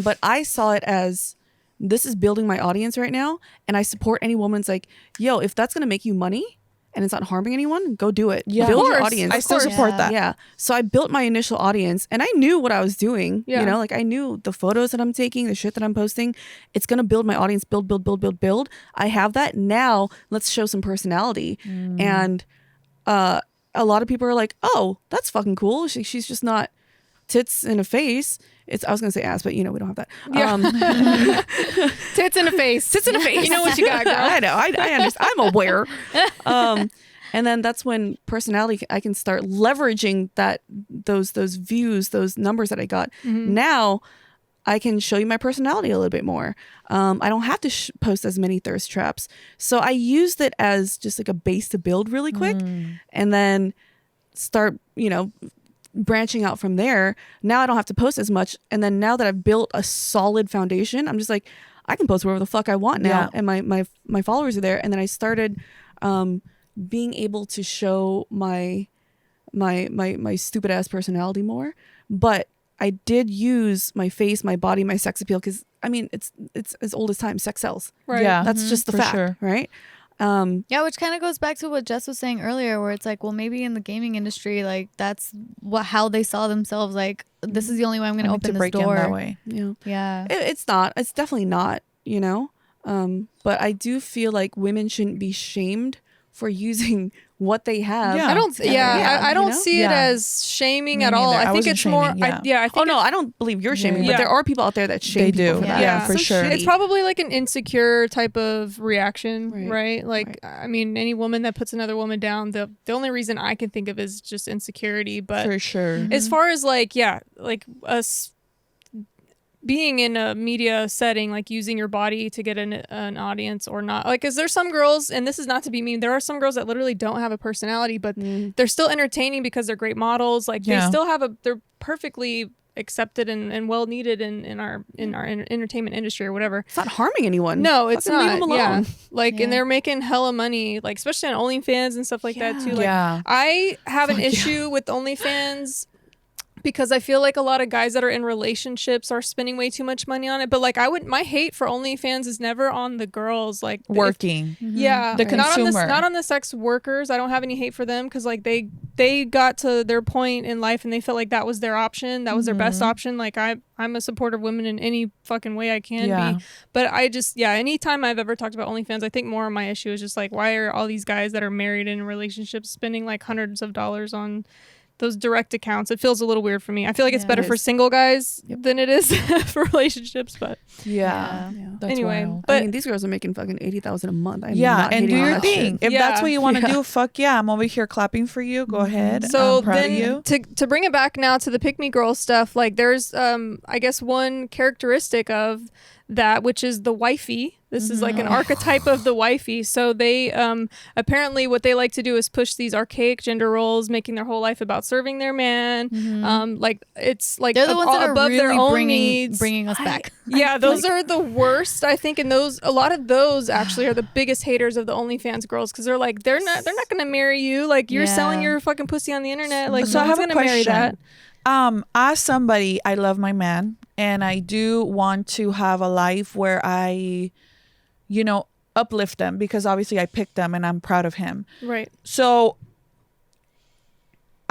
But I saw it as, this is building my audience right now, and I support any woman's like, yo, if that's gonna make you money and it's not harming anyone, go do it. Yeah, build of your course. audience. I still support that. Yeah. So I built my initial audience, and I knew what I was doing. Yeah. You know, like, I knew the photos that I'm taking, the shit that I'm posting, it's gonna build my audience. Build. I have that. Now let's show some personality. And a lot of people are like, oh, that's fucking cool. She's just not tits in a face. I was gonna say ass, but we don't have that. Tits in a face. Tits in a face. You know what you got, girl. I know. I understand. I'm aware. And then that's when personality, I can start leveraging those views, those numbers that I got. Now I can show you my personality a little bit more. I don't have to post as many thirst traps. So I used it as just like a base to build really quick, and then start, branching out from there. Now I don't have to post as much. And then now that I've built a solid foundation, I'm just like, I can post wherever the fuck I want now. And my followers are there. And then I started being able to show my stupid ass personality more. But I did use my face, my body, my sex appeal, because I mean, it's as old as time. Sex sells. Right. Yeah, That's just the fact, sure. right? Yeah, which kind of goes back to what Jess was saying earlier, where it's like, well, maybe in the gaming industry, like, that's how they saw themselves, like, this is the only way I'm going to open this break door. in that way. Yeah. Yeah. It's not. It's definitely not, you know? But I do feel like women shouldn't be shamed for using what they have. Yeah. I don't. I don't see it Yeah. as shaming Me at all. neither. I I think wasn't it's more. shaming, yeah. I think Oh no, I don't believe you're shaming, yeah. but there are people out there that shame They people do. for that. Yeah, for So sure. shitty. it's probably like an insecure type of reaction, Right. right? Like, I mean, any woman that puts another woman down, the only reason I can think of is just insecurity. But For sure. as far as like, like us being in a media setting, like using your body to get an audience or not, like, is there some girls, and this is not to be mean, there are some girls that literally don't have a personality, but they're still entertaining because they're great models. Like they still have they're perfectly accepted and well needed in our entertainment industry or whatever. It's not harming anyone. No, it's Fucking leave not. them alone. Like, and they're making hella money, like especially on OnlyFans and stuff like that too. Like, Yeah. I have an issue with OnlyFans because I feel like a lot of guys that are in relationships are spending way too much money on it. But like, my hate for OnlyFans is never on the girls, like Working. yeah, The consumer. not on the sex workers. I don't have any hate for them because like they got to their point in life and they felt like that was their option, that was their best option. Like I'm a supporter of women in any fucking way I can be. But I just anytime I've ever talked about OnlyFans, I think more of my issue is just like, why are all these guys that are married in relationships spending like hundreds of dollars on those direct accounts? It feels a little weird for me. I feel like it's better for single guys than it is for relationships, but Yeah. That's anyway, wild. but I mean, these girls are making fucking $80,000 a month. I'm Yeah, not and do hating on your that thing. shit. If that's what you want to Yeah. do, fuck yeah. I'm over here clapping for you. Go ahead. so I'm proud of then you. to bring it back now to the pick me girl stuff, like there's I guess one characteristic of that, which is the wifey. This is like an archetype of the wifey. So they apparently what they like to do is push these archaic gender roles, making their whole life about serving their man. Like it's like They're the ones that are above really their own needs. bringing us back. Yeah, those are the worst, I think, and a lot of those actually are the biggest haters of the OnlyFans girls because they're like they're not gonna marry you. Like you're selling your fucking pussy on the internet. Like So no I one's have a gonna marry that. question. As somebody, I love my man, and I do want to have a life where I, uplift them because obviously I picked them and I'm proud of him. Right. So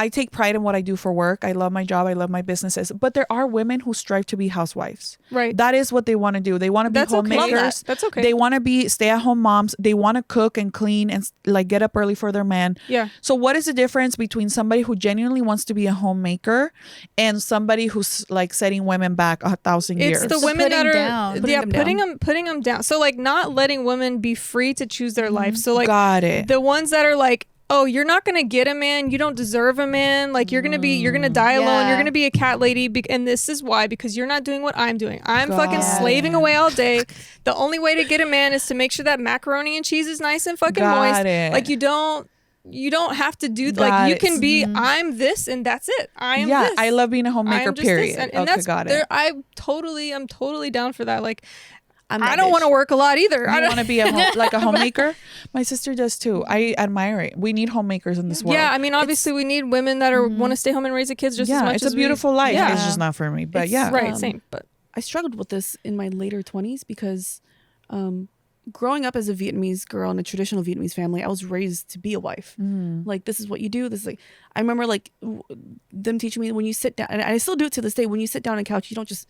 I take pride in what I do for work. I love my job. I love my businesses. But there are women who strive to be housewives. Right. That is what they want to do. They want to be That's okay. homemakers. Love that. That's okay. They want to be stay-at-home moms. They want to cook and clean and like get up early for their man. Yeah. So what is the difference between somebody who genuinely wants to be a homemaker and somebody who's like setting women back 1,000 years? It's the women that Putting are down. putting them down. So like not letting women be free to choose their life. So like Got it. the ones that are like, oh, you're not gonna get a man, you don't deserve a man, like you're gonna die alone, Yeah. you're gonna be a cat lady, and this is why, because you're not doing what I'm doing. I'm fucking Got slaving it. away all day. The only way to get a man is to make sure that macaroni and cheese is nice and fucking Got moist. it. Like you don't have to do Got like you it. can be I'm this and that's it. I am yeah, this. I love being a homemaker, I'm just period. this. And Okay, that's got it. I'm totally down for that. Like I'm I that don't bitch. want to work a lot either. I I don't want to be like a homemaker. My sister does too. I admire it. We need homemakers in this world. Yeah, I mean, obviously, we need women that are want to stay home and raise the kids just as much it's as a beautiful life. Yeah, It's just not for me. But It's yeah, right, same. But I struggled with this in my later 20s because growing up as a Vietnamese girl in a traditional Vietnamese family, I was raised to be a wife. Like, this is what you do. This is like, I remember like them teaching me when you sit down, and I still do it to this day. When you sit down on a couch, you don't just,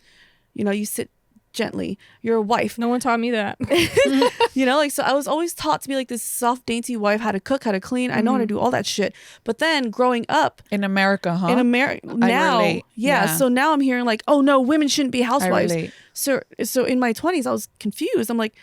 you sit gently. You're a wife. no one taught me that. Like, so I was always taught to be like this soft, dainty wife, how to cook, how to clean. I know how to do all that shit. But then growing up in America, huh? in America now, relate. Yeah. so now I'm hearing like, oh no, women shouldn't be I housewives. relate. So in my 20s, I was confused. I'm like,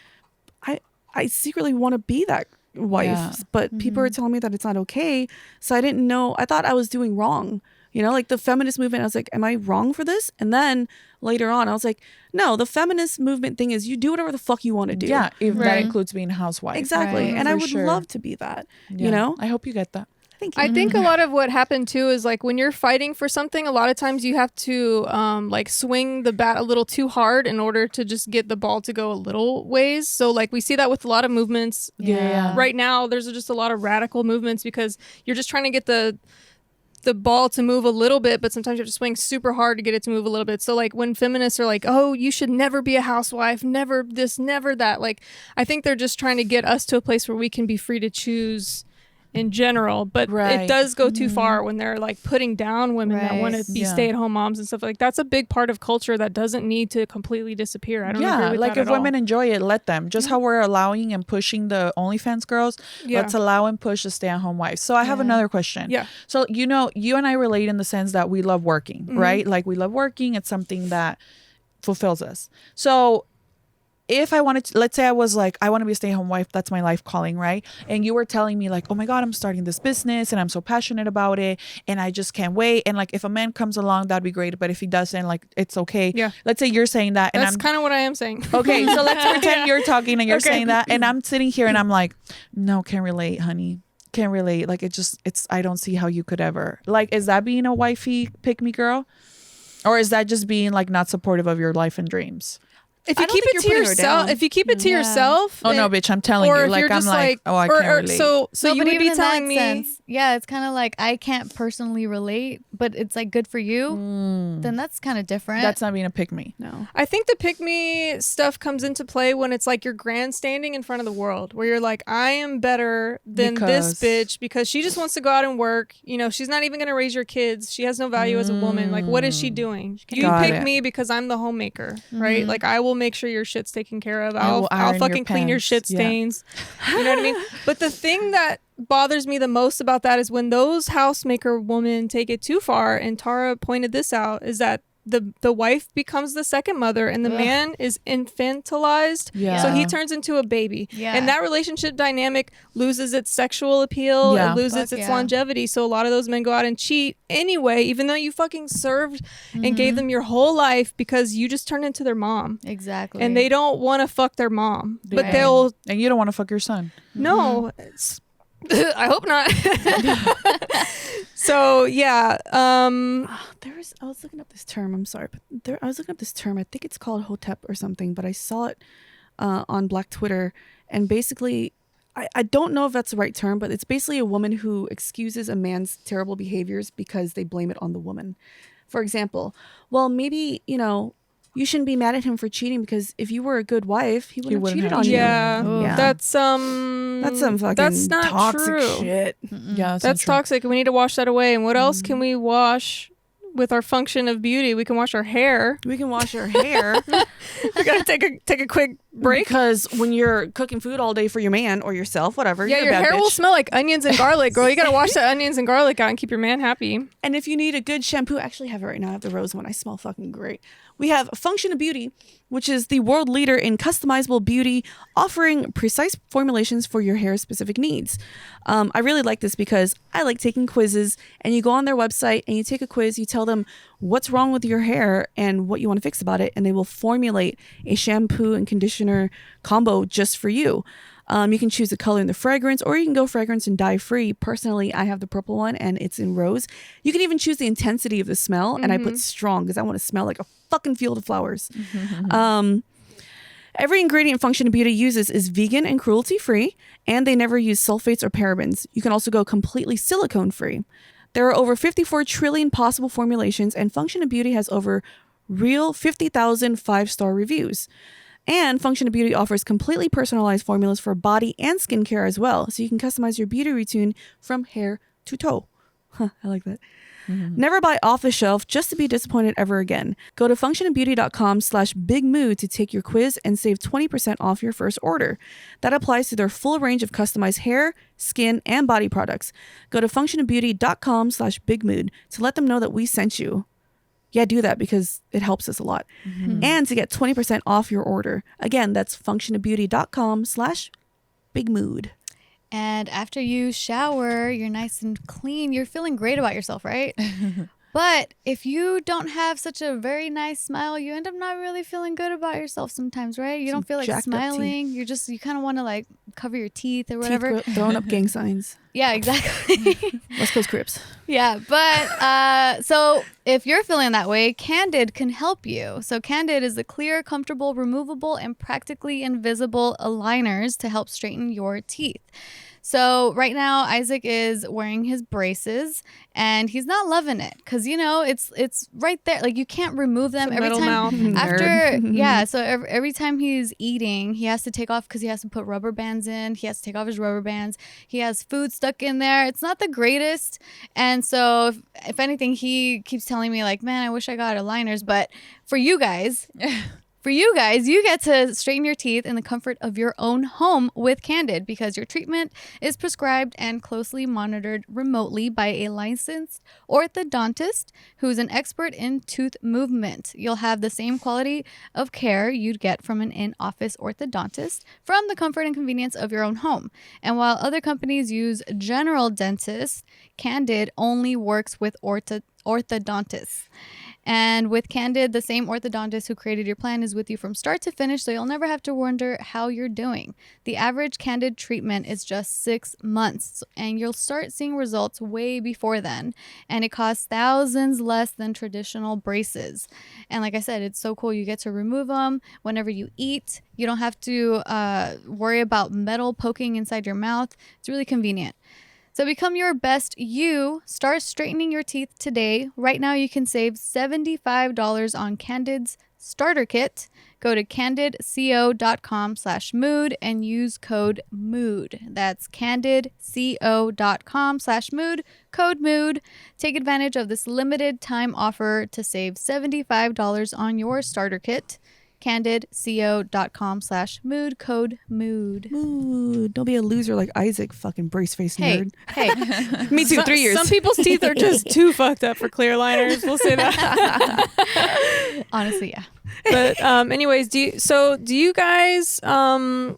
I secretly want to be that wife, Yeah. but people are telling me that it's not okay. So I didn't know. I thought I was doing wrong. Like the feminist movement, I was like, am I wrong for this? And then later on, I was like, no, the feminist movement thing is you do whatever the fuck you want to do. Yeah, if that Right. includes being a housewife. Exactly. Right. And I For would sure. love to be that, Yeah. I hope you get that. Thank you. I think a lot of what happened too is like when you're fighting for something, a lot of times you have to like swing the bat a little too hard in order to just get the ball to go a little ways. So like we see that with a lot of movements. Yeah. Right now, there's just a lot of radical movements because you're just trying to get the ball to move a little bit, but sometimes you have to swing super hard to get it to move a little bit. So like when feminists are like, oh, you should never be a housewife, never this, never that. Like I think they're just trying to get us to a place where we can be free to choose in general, but it does go too far when they're like putting down women that want to be stay-at-home moms and stuff like that's a big part of culture that doesn't need to completely disappear. I don't agree with like that if women enjoy it, let them. Just how we're allowing and pushing the OnlyFans girls, let's allow and push the stay-at-home wives. So I have another question. So you know, you and I relate in the sense that we love working, right? Like we love working. It's something that fulfills us. So if I wanted to, let's say I was like, I want to be a stay-at-home wife, that's my life calling, right? And you were telling me like, oh my God, I'm starting this business and I'm so passionate about it and I just can't wait. And like, if a man comes along, that'd be great. But if he doesn't, like, it's okay. Yeah. Let's say you're saying that. And that's kind of what I am saying. Okay. So let's pretend you're talking and you're saying that. And I'm sitting here and I'm like, no, can't relate, honey. Can't relate. Like, I don't see how you could ever. Like, is that being a wifey pick me girl? Or is that just being like not supportive of your life and dreams? If you keep it to yourself, oh no, bitch, I'm telling you, like I'm like, oh, I can't relate. So you would be telling me, sense, it's kind of like I can't personally relate, but it's like good for you. Then that's kind of different. That's not being a pick me. No, I think the pick me stuff comes into play when it's like you're grandstanding in front of the world, where you're like, I am better than this bitch because she just wants to go out and work. You know, she's not even gonna raise your kids. She has no value as a woman. Like, what is she doing? You pick me because I'm the homemaker, right? Like, I will make sure your shit's taken care of. I'll fucking clean your shit stains. You know what I mean? But the thing that bothers me the most about that is when those housemaker women take it too far, and Tara pointed this out, is that the wife becomes the second mother and the man is infantilized. So he turns into a baby. And that relationship dynamic loses its sexual appeal. It loses its longevity. So a lot of those men go out and cheat anyway, even though you fucking served and gave them your whole life because you just turned into their mom. Exactly. And they don't want to fuck their mom. But and you don't want to fuck your son. No. I hope not. So yeah, I was looking up this term. I'm sorry, but I was looking up this term. I think it's called Hotep or something, but I saw it on Black Twitter, and basically, I don't know if that's the right term, but it's basically a woman who excuses a man's terrible behaviors because they blame it on the woman. For example, well, maybe you shouldn't be mad at him for cheating because if you were a good wife, he wouldn't have cheated on you. Yeah. That's some fucking that's not toxic true. Shit. Yeah, that's toxic. We need to wash that away. And what else can we wash with our function of beauty? We can wash our hair. We can wash our hair. We gotta take a quick break because when you're cooking food all day for your man or yourself, whatever, your hair will smell like onions and garlic, girl. You gotta wash the onions and garlic out and keep your man happy. And if you need a good shampoo, I actually have it right now. I have the rose one. I smell fucking great. We have Function of Beauty, which is the world leader in customizable beauty, offering precise formulations for your hair specific needs. I really like this because I like taking quizzes, and you go on their website and you take a quiz, you tell them what's wrong with your hair and what you want to fix about it, and they will formulate a shampoo and conditioner combo just for you. You can choose the color and the fragrance, or you can go fragrance and dye free. Personally, I have the purple one and it's in rose. You can even choose the intensity of the smell, and I put strong because I want to smell like a fucking field of flowers. Every ingredient Function of Beauty uses is vegan and cruelty free, and they never use sulfates or parabens. You can also go completely silicone free. There are over 54 trillion possible formulations, and Function of Beauty has over real 50,000 5-star reviews. And Function of Beauty offers completely personalized formulas for body and skincare as well, so you can customize your beauty routine from hair to toe. I like that. Never buy off the shelf just to be disappointed ever again. Go to functionofbeauty.com/bigmood to take your quiz and save 20% off your first order. That applies to their full range of customized hair, skin, and body products. Go to functionofbeauty.com/bigmood to let them know that we sent you. Yeah, do that because it helps us a lot. And to get 20% off your order. Again, that's functionofbeauty.com/bigmood. And after you shower, you're nice and clean. You're feeling great about yourself, right? But if you don't have such a very nice smile, you end up not really feeling good about yourself sometimes, right? You don't feel like smiling. You kind of want to like cover your teeth or whatever. Throwing up gang signs. Yeah, exactly. West Coast Crips. Yeah, but so if you're feeling that way, Candid can help you. So Candid is the clear, comfortable, removable, and practically invisible aligners to help straighten your teeth. So right now Isaac is wearing his braces and he's not loving it because it's right there. Like you can't remove them It's a every metal time mouth. after. So every time he's eating, he has to take off because he has to put rubber bands in. He has to take off his rubber bands. He has food stuck in there. It's not the greatest. And so if anything, he keeps telling me like, man, I wish I got aligners. But for you guys, you get to straighten your teeth in the comfort of your own home with Candid because your treatment is prescribed and closely monitored remotely by a licensed orthodontist who's an expert in tooth movement. You'll have the same quality of care you'd get from an in-office orthodontist from the comfort and convenience of your own home. And while other companies use general dentists, Candid only works with orthodontists. And with Candid, the same orthodontist who created your plan is with you from start to finish, so you'll never have to wonder how you're doing. The average Candid treatment is just 6 months, and you'll start seeing results way before then. And it costs thousands less than traditional braces. And like I said, it's so cool. You get to remove them whenever you eat. You don't have to worry about metal poking inside your mouth. It's really convenient. So become your best you. Start straightening your teeth today. Right now you can save $75 on Candid's starter kit. Go to candidco.com/mood and use code MOOD. That's candidco.com/mood, code MOOD. Take advantage of this limited time offer to save $75 on your starter kit. candidco.com/mood, code MOOD. Mood. Don't be a loser like Isaac, fucking brace face nerd. Hey. Me too, 3 years. Some people's teeth are just too fucked up for clear aligners. We'll say that. Honestly, yeah. But anyways, do you guys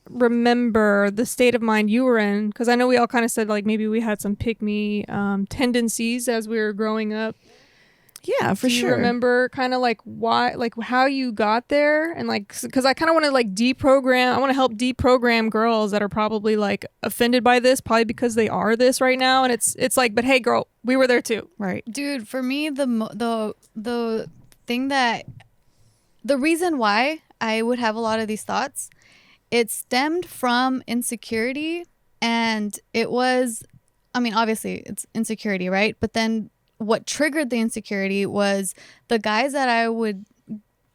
remember the state of mind you were in? Because I know we all kind of said like maybe we had some pick me tendencies as we were growing up. Yeah, for sure. Do you remember kind of like why, like how you got there? And like, because I kind of want to like I want to help deprogram girls that are probably like offended by this, probably because they are this right now. And it's like, but hey girl, we were there too. Right. Dude, for me, the thing that, the reason why I would have a lot of these thoughts, it stemmed from insecurity. And it was, I mean, obviously it's insecurity, right? But then what triggered the insecurity was the guys that I would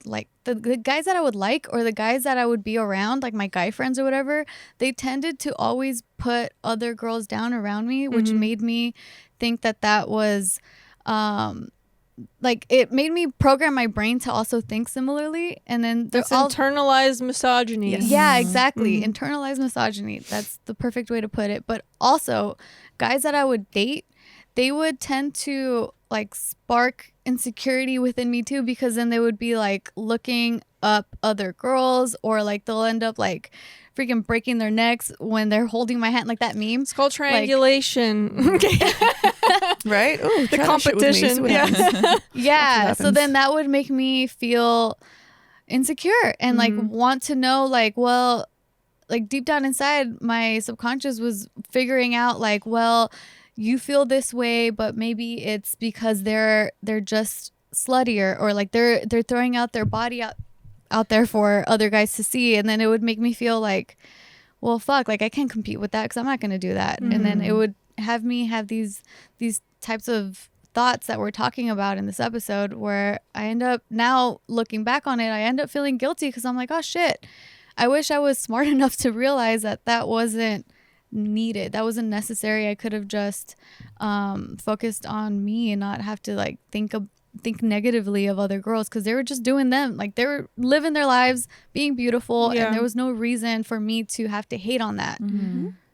like, the guys that I would like, or the guys that I would be around, like my guy friends or whatever, they tended to always put other girls down around me, which made me think that was like, it made me program my brain to also think similarly. And then that's internalized misogyny. Yes. Yeah, exactly. Internalized misogyny. That's the perfect way to put it. But also guys that I would date, they would tend to like spark insecurity within me too, because then they would be like looking up other girls, or like they'll end up like freaking breaking their necks when they're holding my hand, like that meme. It's called triangulation. Right? Ooh, the competition. Yeah. So then that would make me feel insecure and like want to know, like, well, like deep down inside, my subconscious was figuring out like, well, you feel this way, but maybe it's because they're just sluttier, or like they're throwing out their body out there for other guys to see. And then it would make me feel like, well, fuck, like I can't compete with that because I'm not going to do that. And then it would have me have these types of thoughts that we're talking about in this episode, where I end up, now looking back on it, I end up feeling guilty because I'm like, oh shit, I wish I was smart enough to realize that wasn't needed, that wasn't necessary. I could have just focused on me and not have to like think negatively of other girls, because they were just doing them, like they were living their lives, being beautiful, and there was no reason for me to have to hate on that.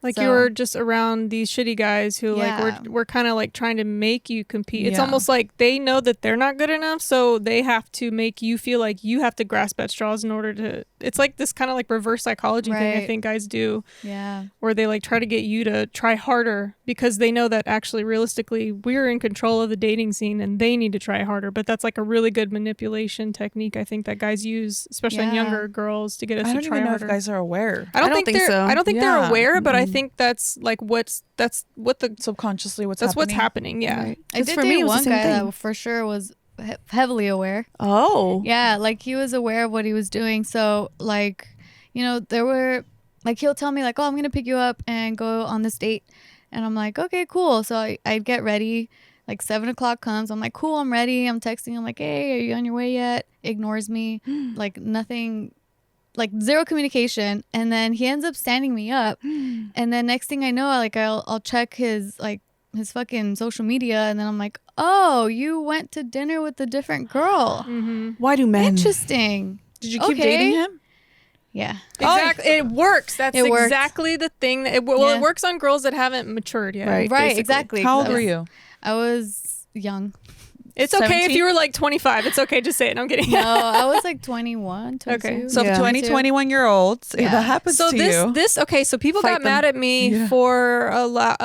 Like you were just around these shitty guys who like we're kind of like trying to make you compete. It's almost like they know that they're not good enough, so they have to make you feel like you have to grasp at straws in order to. It's like this kind of like reverse psychology thing I think guys do. Yeah. Where they like try to get you to try harder because they know that actually realistically we're in control of the dating scene and they need to try harder. But that's like a really good manipulation technique I think that guys use, especially in younger girls, to get us to try harder. I don't even know if guys are aware. I don't think so. I don't think they're aware, but I think that's like that's what the subconsciously what's happening. Yeah. Right. I did date one guy that for sure was heavily aware. Oh. Yeah, like he was aware of what he was doing. So like, you know, there were like he'll tell me like, oh, I'm gonna pick you up and go on this date, and I'm like, okay, cool. So I'd get ready. Like 7:00 comes, I'm like, cool, I'm ready. I'm texting him like, hey, are you on your way yet? Ignores me, like nothing, like zero communication. And then he ends up standing me up, and then next thing I know, like I'll check his fucking social media, and then I'm like, oh, you went to dinner with a different girl. Why do men? Interesting. Did you keep dating him? Yeah. Exactly. It works. That's It worked. exactly the thing. It works on girls that haven't matured yet. Right. Right. basically. Exactly. How old were you? I was young. It's okay 17? if you were like 25. It's okay. Just say it. No, I'm kidding. No, I was like 21, 22. Okay. So Yeah. 20, 21-year-olds, if that happens So to you. so people Fight got mad them. at me for a lot.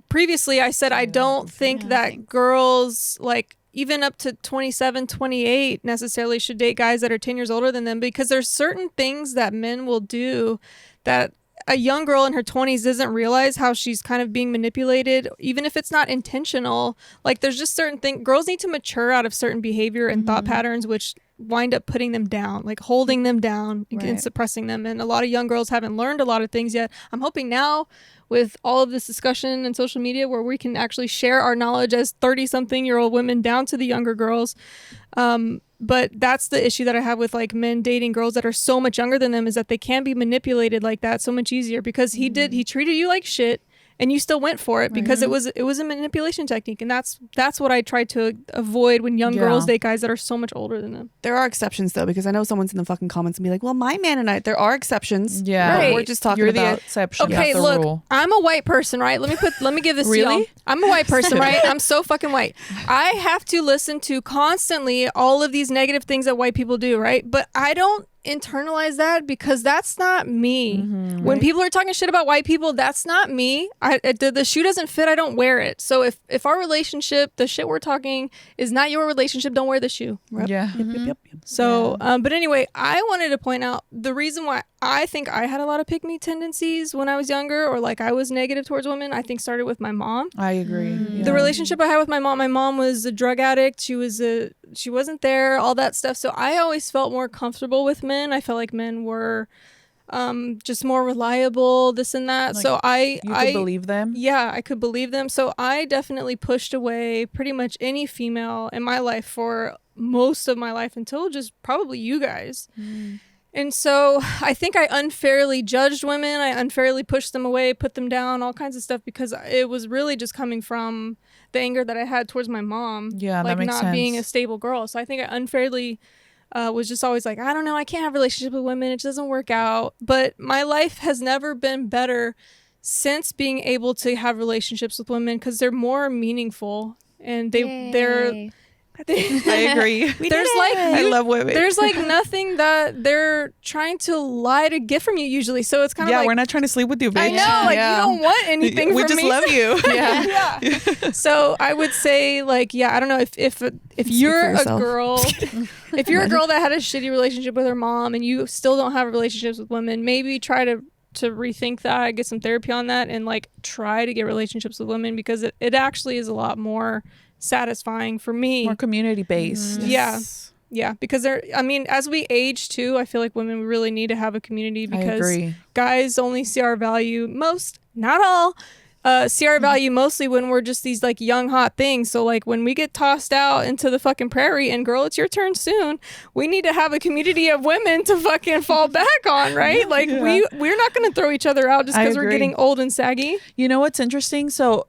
Previously, I said I don't think Yeah, that thanks. girls like even up to 27, 28 necessarily should date guys that are 10 years older than them, because there's certain things that men will do that a young girl in her 20s doesn't realize how she's kind of being manipulated, even if it's not intentional. Like there's just certain things girls need to mature out of certain behavior and thought patterns, which wind up putting them down, like holding them down and Right. suppressing them. And a lot of young girls haven't learned a lot of things yet. I'm hoping now with all of this discussion and social media where we can actually share our knowledge as 30-something-year-old women down to the younger girls. But that's the issue that I have with like men dating girls that are so much younger than them, is that they can be manipulated like that so much easier, because he treated you like shit and you still went for it because it was a manipulation technique. And that's what I try to avoid when young girls date guys that are so much older than them. There are exceptions though, because I know someone's in the fucking comments and be like, well, my man and I, there are exceptions. Yeah. But Right. we're just talking You're about the exception, Okay, not the look, rule. I'm a white person, right? Let me give this to y'all. Really? I'm a white person, right? I'm so fucking white. I have to listen to constantly all of these negative things that white people do, right? But I don't internalize that because that's not me. When people are talking shit about white people, that's not me. The shoe doesn't fit, I don't wear it. So if our relationship, the shit we're talking is not your relationship, don't wear the shoe. Yeah. Yep. So, but anyway, I wanted to point out the reason why I think I had a lot of pick-me tendencies when I was younger, or like I was negative towards women, I think started with my mom. I agree. The relationship I had with my mom was a drug addict. She wasn't there, all that stuff. So I always felt more comfortable with men. I felt like men were just more reliable, this and that. Like, so You could believe them? yeah, I could believe them. So I definitely pushed away pretty much any female in my life for most of my life until just probably you guys. And so I think I unfairly judged women. I unfairly pushed them away, put them down, all kinds of stuff, because it was really just coming from the anger that I had towards my mom. Yeah, like that makes not being a sense. stable girl. So I think I unfairly was just always like, I don't know, I can't have a relationship with women. It doesn't work out. But my life has never been better since being able to have relationships with women, because they're more meaningful and they're Yay. I agree. there's like I love women. there's like nothing that they're trying to lie to get from you usually. So it's kind of yeah, like, we're not trying to sleep with you, bitch. I know, like Yeah. you don't want anything we from just me. love you. Yeah. So I would say, like, yeah, I don't know if you're for a yourself. girl, if you're a girl that had a shitty relationship with her mom and you still don't have relationships with women, maybe try to rethink that, get some therapy on that, and like try to get relationships with women, because it actually is a lot more satisfying for me. More community based. Yeah, because as we age too, I feel like women really need to have a community, I because agree. guys only see our value, not all, see our value mostly when we're just these like young hot things. So like when we get tossed out into the fucking prairie and girl, it's your turn soon, we need to have a community of women to fucking fall back on, right? Like we're not going to throw each other out just I because we're agree. getting old and saggy. You know what's interesting? So,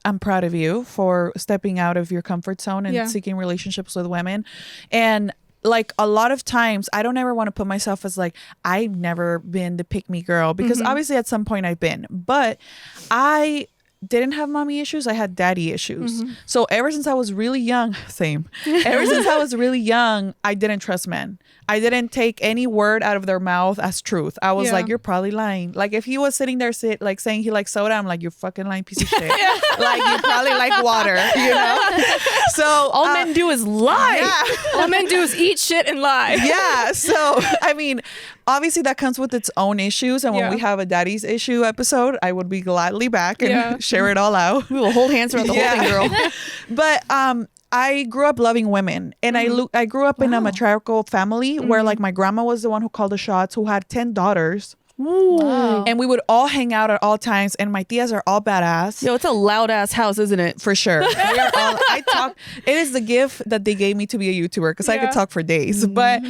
I'm proud of you for stepping out of your comfort zone and seeking relationships with women. And like a lot of times, I don't ever want to put myself as like, I've never been the pick me girl, because obviously at some point I've been, but I didn't have mommy issues. I had daddy issues. So ever since I was really young, ever since I was really young, I didn't trust men. I didn't take any word out of their mouth as truth. I was like, you're probably lying. Like if he was sitting there saying he likes soda, I'm like, you're fucking lying piece of shit. Like you probably like water, you know? So All men do is lie. yeah. All men do is eat shit and lie. Yeah. So, I mean, obviously that comes with its own issues. And when Yeah. we have a daddy's issue episode, I would be gladly back and share it all out. We will hold hands around the whole thing, girl. But I grew up loving women, and I grew up in a matriarchal family where like my grandma was the one who called the shots, who had 10 daughters. Wow. And we would all hang out at all times. And my tias are all badass. Yo, it's a loud ass house, isn't it? For sure. We are all, I talk. It is the gift that they gave me to be a YouTuber because I could talk for days. But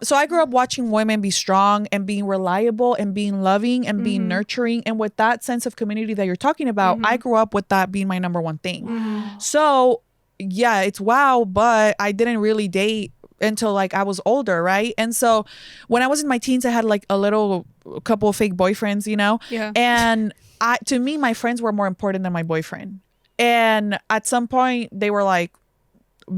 so I grew up watching women be strong and being reliable and being loving and being nurturing. And with that sense of community that you're talking about, I grew up with that being my number one thing. So yeah, it's wow. But I didn't really date until like I was older, right? And so when I was in my teens, I had like a couple of fake boyfriends, you know? Yeah. And to me, my friends were more important than my boyfriend. And at some point they were like,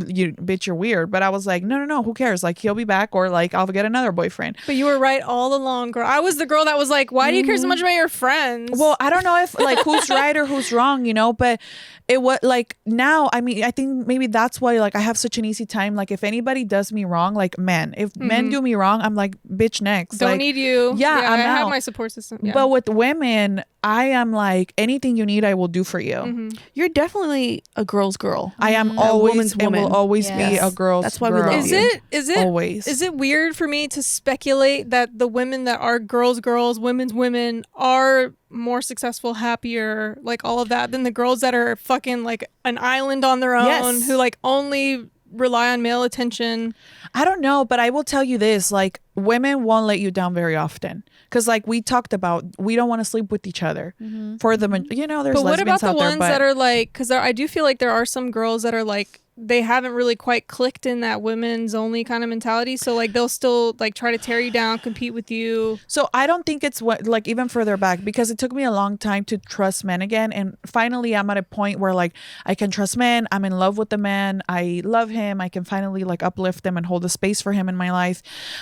you're weird. But I was like, no, who cares? Like, he'll be back, or like I'll get another boyfriend. But you were right all along, girl. I was the girl that was like, why do you care so much about your friends? Well, I don't know if like who's right or who's wrong, you know, but it was like now, I mean, I think maybe that's why like I have such an easy time. Like if anybody does me wrong, like men, if men do me wrong, I'm like, bitch, next. Don't like, need you. Yeah, I I'm have out. my support system. Yeah. But with women, I am like, anything you need, I will do for you. You're definitely a girl's girl. I am A always woman's and woman. will always be Yes. a girl's That's why we girl. love you. Is it Always. Is it weird for me to speculate that the women that are girls, women's women are more successful, happier, like all of that, than the girls that are fucking like an island on their own, Yes. who like only rely on male attention? I don't know, but I will tell you this, like women won't let you down very often. Because like we talked about, we don't want to sleep with each other. For the, you know, there's But what lesbians about the out there, ones but that are like, because I do feel like there are some girls that are like, they haven't really quite clicked in that women's only kind of mentality. So like they'll still like try to tear you down, compete with you. So I don't think it's what like even further back, because it took me a long time to trust men again. And finally I'm at a point where like I can trust men. I'm in love with the man. I love him. I can finally like uplift him and hold a space for him in my life.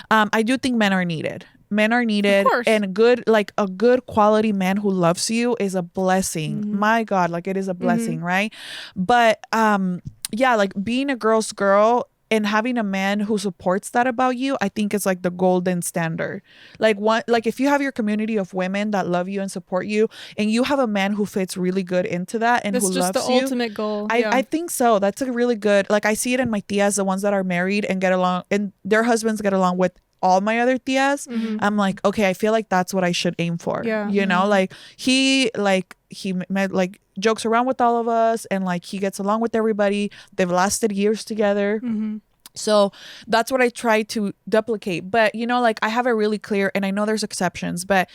I do think men are needed. Men are needed, Of course. and a good quality man who loves you is a blessing. My God, like it is a blessing, right? But yeah, like being a girl's girl and having a man who supports that about you, I think is like the golden standard. Like if you have your community of women that love you and support you, and you have a man who fits really good into that and That's who just loves the you, ultimate goal. I think so. That's a really good, like I see it in my tias, the ones that are married and get along, and their husbands get along with all my other tias. I'm like, okay, I feel like that's what I should aim for. Yeah. You know, like he met, like jokes around with all of us, and like he gets along with everybody. They've lasted years together. So that's what I try to duplicate. But you know, like I have it really clear, and I know there's exceptions, but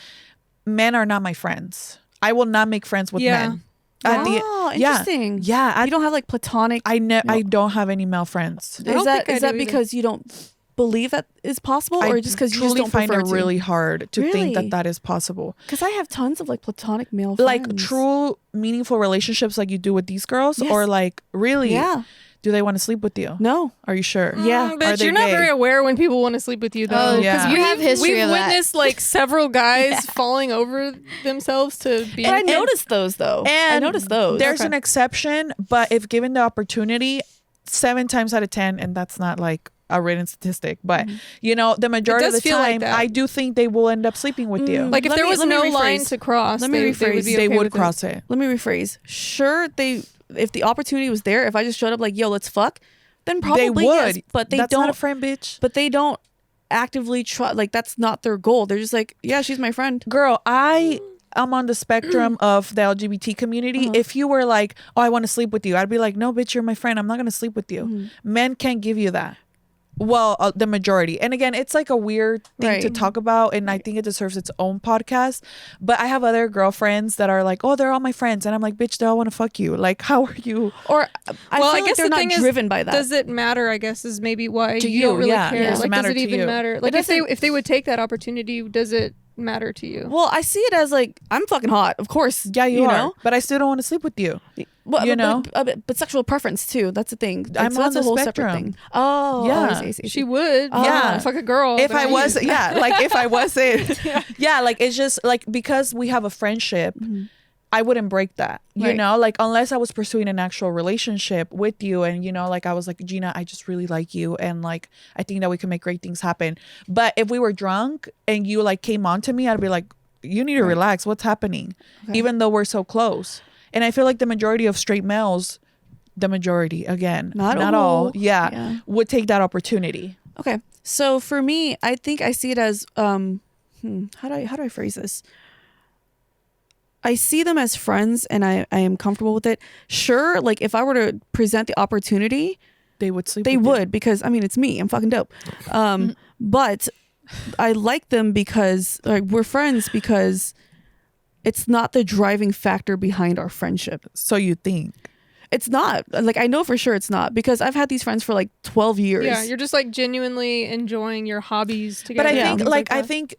men are not my friends. I will not make friends with men. Oh, interesting. Yeah. You don't have like platonic. I don't have any male friends. I don't think I Is that do either. because you don't believe that is possible, or just because you just truly don't find prefer it to? really hard to think Really? that that is possible. Because I have tons of like platonic male Like friends. true meaningful relationships like you do with these girls, Yes. or like really Yeah. do they want to sleep with you? No. Are you sure? Yeah. Are But they you're not gay? very aware when people want to sleep with you, though. Oh, yeah. because you have history We've of that. witnessed like several guys falling over themselves to be. But I noticed those though. I And noticed those. There's Okay. an exception, but if given the opportunity, 7 times out of 10, and that's not like a written statistic, but you know, the majority of does the feel like time, that. I do think they will end up sleeping with you. Like if Let there me- was let me no rephrase. line to cross, Let me they rephrase. would be They okay would with it. cross it. Let me rephrase. Sure, if the opportunity was there, if I just showed up like, yo, let's fuck, then probably They would. yes. But they That's don't. not a friend, bitch. But they don't actively try. Like that's not their goal. They're just like, yeah, she's my friend. Girl, I'm on the spectrum of the LGBT community. If you were like, oh, I want to sleep with you, I'd be like, no, bitch, you're my friend. I'm not going to sleep with you. Men can't give you that. Well, the majority. And again, it's like a weird thing to Right. talk about, and I think it deserves its own podcast. But I have other girlfriends that are like, oh, they're all my friends. And I'm like, bitch, they all want to fuck you. Like, how are you? Or I Well, feel I like guess they're the not thing is, driven by that. Does it matter? I guess is maybe why To you you, don't really yeah. care. Does it Like, matter does it to even you? matter? Like if they would take that opportunity, does it matter to you? Well, I see it as like I'm fucking hot, of course. Yeah, you are. know. But I still don't want to sleep with you. Well, You know? but sexual preference too. That's the thing. I'm So that's on a the whole spectrum. separate thing. Oh, Yeah. I see. She would. Yeah. Fuck a girl. If but I was, yeah, like if I wasn't, yeah, like it's just like because we have a friendship, I wouldn't break that, you Right. know, like unless I was pursuing an actual relationship with you, and you know, like I was like, Gina, I just really like you, and like I think that we can make great things happen. But if we were drunk and you like came on to me, I'd be like, you need to relax. What's happening? Even though we're so close. And I feel like the majority of straight males, the majority, again, Not all, all. yeah, Yeah. would take that opportunity. Okay. So for me, I think I see it as how do I phrase this? I see them as friends and I am comfortable with it. Sure, like if I were to present the opportunity, They would sleep. they with would, because I mean it's me. I'm fucking dope. But I like them because we're friends because it's not the driving factor behind our friendship. you. So you think? It's not. Like I know for sure it's not, because I've had these friends for like 12 years. Yeah, you're just like genuinely enjoying your hobbies together. But I and think things I that. think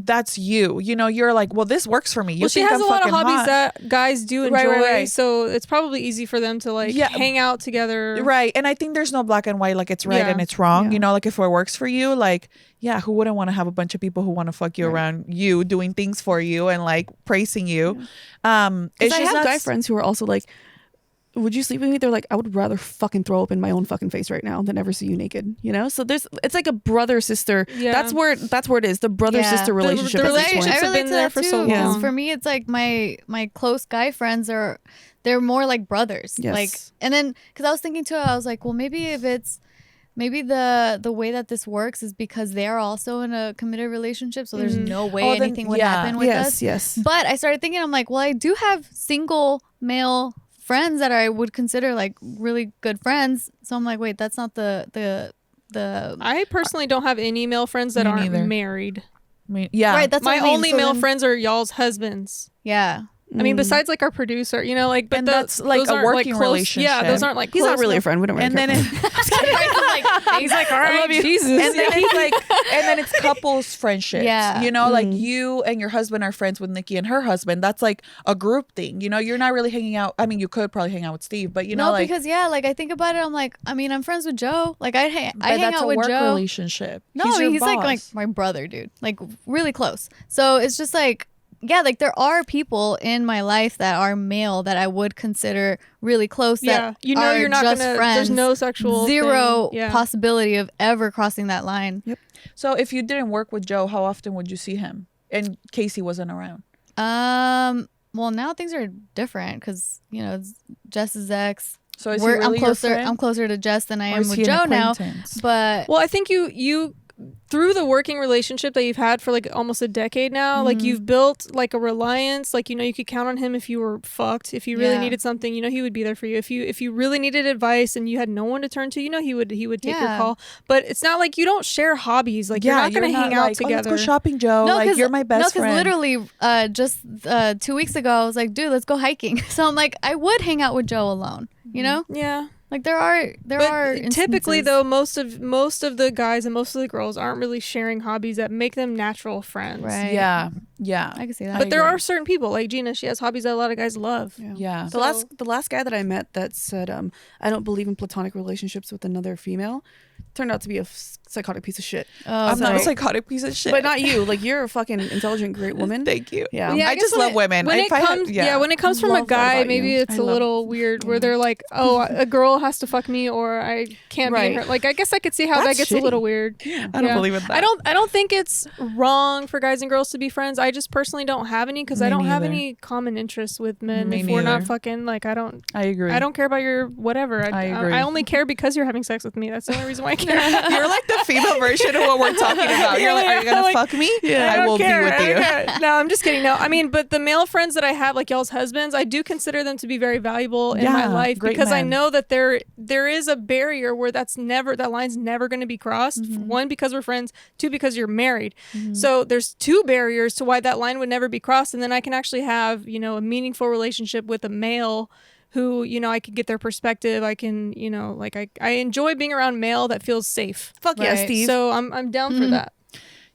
that's you. You know, you're like, well, this works for me. You Well, she think has I'm a lot of fucking hobbies hot. that guys do enjoy, Right. so it's probably easy for them to like Yeah. hang out together. Right. And I think there's no black and white, like it's right Yeah. and it's wrong. Yeah. You know, like if it works for you, like, yeah, who wouldn't want to have a bunch of people who want to fuck you around you, doing things for you and like praising you? Because It's I just have not guy friends who are also like, would you sleep with me? They're like, I would rather fucking throw up in my own fucking face right now than ever see you naked. You know? So it's like a brother sister. Yeah. That's where it is. The brother Yeah. sister relationship. the at this relationships point. have relate been to there that for too, so 'cause long. for me, it's like my close guy friends they're more like brothers. Yes. Like, and then because I was thinking too, I was like, well, maybe the way that this works is because they're also in a committed relationship, so there's no way Oh, then- anything would yeah. happen with us. Yes. But I started thinking, I'm like, well, I do have single male friends that I would consider like really good friends. So I'm like, wait, that's not the I personally don't have any male friends that Me aren't neither. married. I mean, yeah. right. That's My what I mean. only So male then- friends are y'all's husbands. Yeah. I mean, besides like our producer, you know, like, but And that's, like, those a aren't, like, working close- relationship. Yeah, those aren't like He's not close really a enough- friend. We don't really and then care. He's like, all right, Jesus. and then it's like, and then it's couples friendships. Yeah. You know, like you and your husband are friends with Nikki and her husband. That's like a group thing. You know, you're not really hanging out. I mean, you could probably hang out with Steve, but you know, No, like, because like I think about it, I'm like, I mean, I'm friends with Joe. Like I hang but that's out a with work Joe. relationship. No, he's, I mean, your he's like boss. my brother, dude. Like really close. So it's just like, yeah, like there are people in my life that are male that I would consider really close. Yeah, that you know, are you're not just gonna. friends. There's no sexual Zero thing. Yeah. possibility of ever crossing that line. So if you didn't work with Joe, how often would you see him? And Casey wasn't around. Well, now things are different because it's Jess's ex. So is he really I'm your closer. friend? I'm closer to Jess than I Or am is with he an Joe now. acquaintance? But Well, I think you through the working relationship that you've had for like almost a decade now, like you've built like a reliance. Like you could count on him if you were fucked. If you really Yeah. needed something, he would be there for you. If you really needed advice and you had no one to turn to, he would take your Yeah. call. But it's not like you don't share hobbies. Like you're not gonna hang out like, together. Oh, let's go shopping, Joe. Like you're my best friend. No, because literally, just 2 weeks ago, I was like, dude, let's go hiking. So I'm like, I would hang out with Joe alone. You know, Yeah. like there are typically instances. though most of the guys and most of the girls aren't really sharing hobbies that make them natural friends. Right. Yeah. I can see that. But there are certain people like Gina. She has hobbies that a lot of guys love. Yeah. The last guy that I met that said, I don't believe in platonic relationships with another female, turned out to be a psychotic piece of shit. I'm not a psychotic piece of shit. But not you. Like you're a fucking intelligent, great woman. Thank you. Yeah. Yeah, I guess just when love women. When If it I had- comes, when it comes from a Love that guy, about maybe you. it's a little weird where they're like, "Oh, a girl has to fuck me, or I can't be Right. her." Like, I guess I could see how that That's gets a shitty. little weird. I don't believe in that. I don't think it's wrong for guys and girls to be friends. I just personally don't have any because I Me don't have neither. any common interests with men. Me If we're not neither. fucking, like, I don't care about your whatever. I agree. I only care because you're having sex with me. That's the only reason why I care. You're like the female version of what we're talking about. You're like, are you gonna Like, fuck me? I I don't will care. be with I you. don't care. No, I'm just kidding. No, I mean, but the male friends that I have, like y'all's husbands, I do consider them to be very valuable in my Yeah, life great because I men. know that there is a barrier where that line's never going to be crossed. One, because we're friends. Two, because you're married. So there's two barriers to why that line would never be crossed, and then I can actually have a meaningful relationship with a male who I could get their perspective. I can like I enjoy being around male that feels safe. Fuck yeah, Right. Steve. So I'm down for that.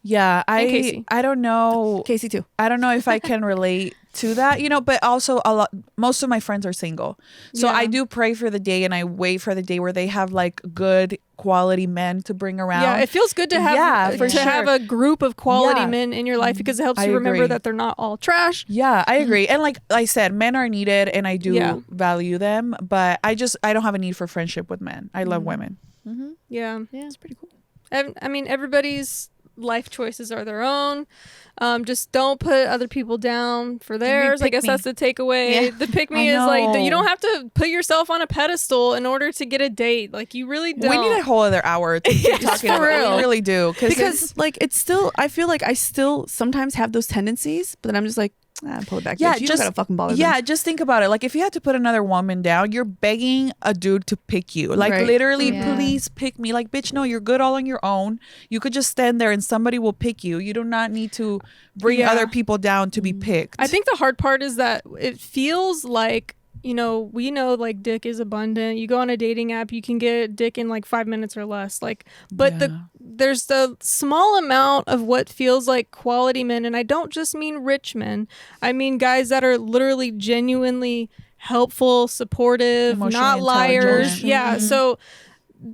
Yeah, Casey. I don't know. Casey too. I don't know if I can relate to that, but also most of my friends are single. So Yeah. I do pray for the day and I wait for the day where they have like good quality men to bring around. Yeah, it feels good to have have a group of quality Yeah. men in your life because it helps I you remember agree. that they're not all trash. Yeah, I agree. And like I said, men are needed and I do Yeah. value them, but I don't have a need for friendship with men. I love women. Yeah. Yeah. It's pretty cool. I mean, everybody's life choices are their own. Just don't put other people down for theirs. I guess that's the takeaway. Yeah. The pick me is like, you don't have to put yourself on a pedestal in order to get a date. Like, you really don't. We need a whole other hour to keep talking about it. We really do. Because like it's still, I feel like I still sometimes have those tendencies, but then I'm just like, pull it back. Yeah, bitch. You don't gotta fucking bother them. Yeah, just think about it. Like, if you had to put another woman down, you're begging a dude to pick you. Like, Right. literally, Yeah. please pick me. Like, bitch, no, you're good all on your own. You could just stand there and somebody will pick you. You do not need to bring Yeah. other people down to be picked. I think the hard part is that it feels like, you know, we know like dick is abundant. You go on a dating app, you can get dick in like 5 minutes or less. Like, but there's the small amount of what feels like quality men, and I don't just mean rich men. I mean guys that are literally genuinely helpful, supportive, Emotionally not liars. intelligent. Yeah. So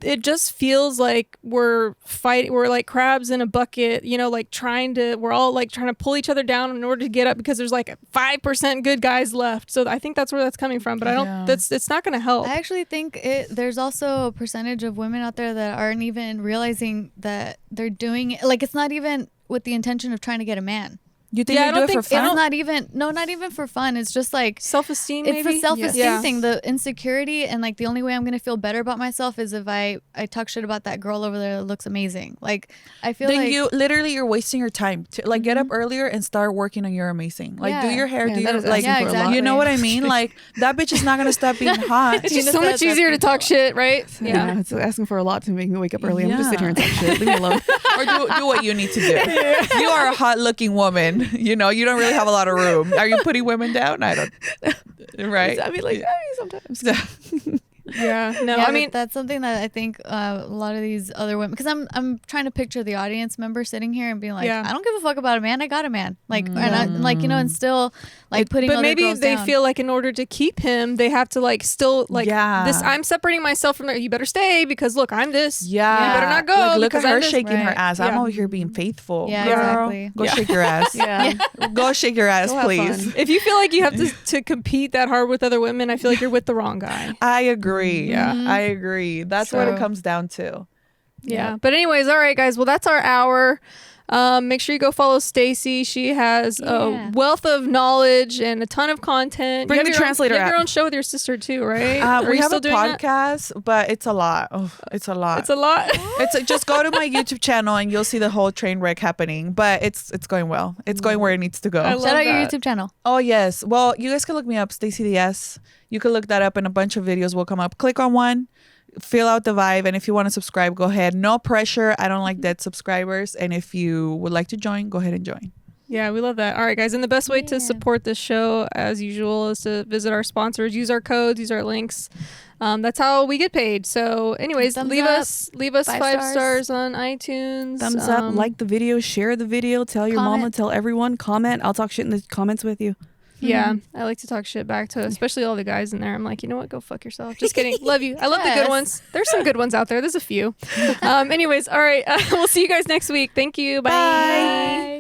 it just feels like we're fighting. We're like crabs in a bucket, you know, like we're all like trying to pull each other down in order to get up because there's like 5% good guys left. So I think that's where that's coming from, but I don't, it's not going to help. I actually think there's also a percentage of women out there that aren't even realizing that they're doing it. Like, it's not even with the intention of trying to get a man. You think Yeah, they I do don't it for think- fun? It's not even for fun. It's just like Self-esteem, it's maybe? a self-esteem Yeah. thing, the insecurity, and like the only way I'm gonna feel better about myself is if I talk shit about that girl over there that looks amazing. Like, I feel Then like you're wasting your time. Like, get up earlier and start working on your amazing. Like, do Yeah. your hair, Yeah, do that your is like, asking for a lot. you know what I mean? Like, that bitch is not gonna stop being hot. It's just so much easier to talk shit, right? Yeah, it's asking for a lot to make me wake up early. I'm just sitting here and talk shit. Leave me alone. Or do what you need to do. You are a hot looking woman. You know, you don't really have a lot of room. Are you putting women down? I don't. Right? I mean, like, sometimes. Yeah. No, yeah, I mean, but that's something that I think a lot of these other women, because I'm trying to picture the audience member sitting here and being like, Yeah. I don't give a fuck about a man, I got a man, like, and I, like, you know, and still like putting. but other maybe girls they down. feel like in order to keep him, they have to like still like this. I'm separating myself from there. You better stay because look, I'm this. Yeah. You better not go. Like, look at because I'm her this. shaking her Right. ass. I'm Yeah. over here being faithful. Yeah, Girl, exactly. Go shake your ass. Yeah. Go shake your ass, Go have please. fun. If you feel like you have to compete that hard with other women, I feel like you're with the wrong guy. I agree. Yeah. I agree. That's what it So- comes down to. Yeah. But anyways, all right, guys. Well, that's our hour. Make sure you go follow Stacey. She has a Yeah. wealth of knowledge and a ton of content. Bring You have the your own- translator You have your app. own show with your sister too, right? Are We you have still a doing that? podcast, but it's a lot. Oh, it's a lot. It's a lot. Just go to my YouTube channel and you'll see the whole train wreck happening. But it's going well. It's going where it needs to go. I love Shout out your that. YouTube channel. Oh yes. Well, you guys can look me up, Stacey Diaz. You can look that up and a bunch of videos will come up. Click on one, fill out the vibe, and if you want to subscribe, go ahead. No pressure. I don't like dead subscribers. And if you would like to join, go ahead and join. Yeah, we love that. All right, guys. And the best way to support this show, as usual, is to visit our sponsors, use our codes, use our links. That's how we get paid. So, anyways, Thumbs leave up. us 5 5 stars on iTunes. Thumbs up, like the video, share the video, tell your mama, Comment. tell everyone, comment. I'll talk shit in the comments with you. Yeah, I like to talk shit back to especially all the guys in there. I'm like, you know what? Go fuck yourself. Just kidding. Love you. I love the good Yes. ones. There's some good ones out there. There's a few. Anyways, all right. We'll see you guys next week. Thank you. Bye.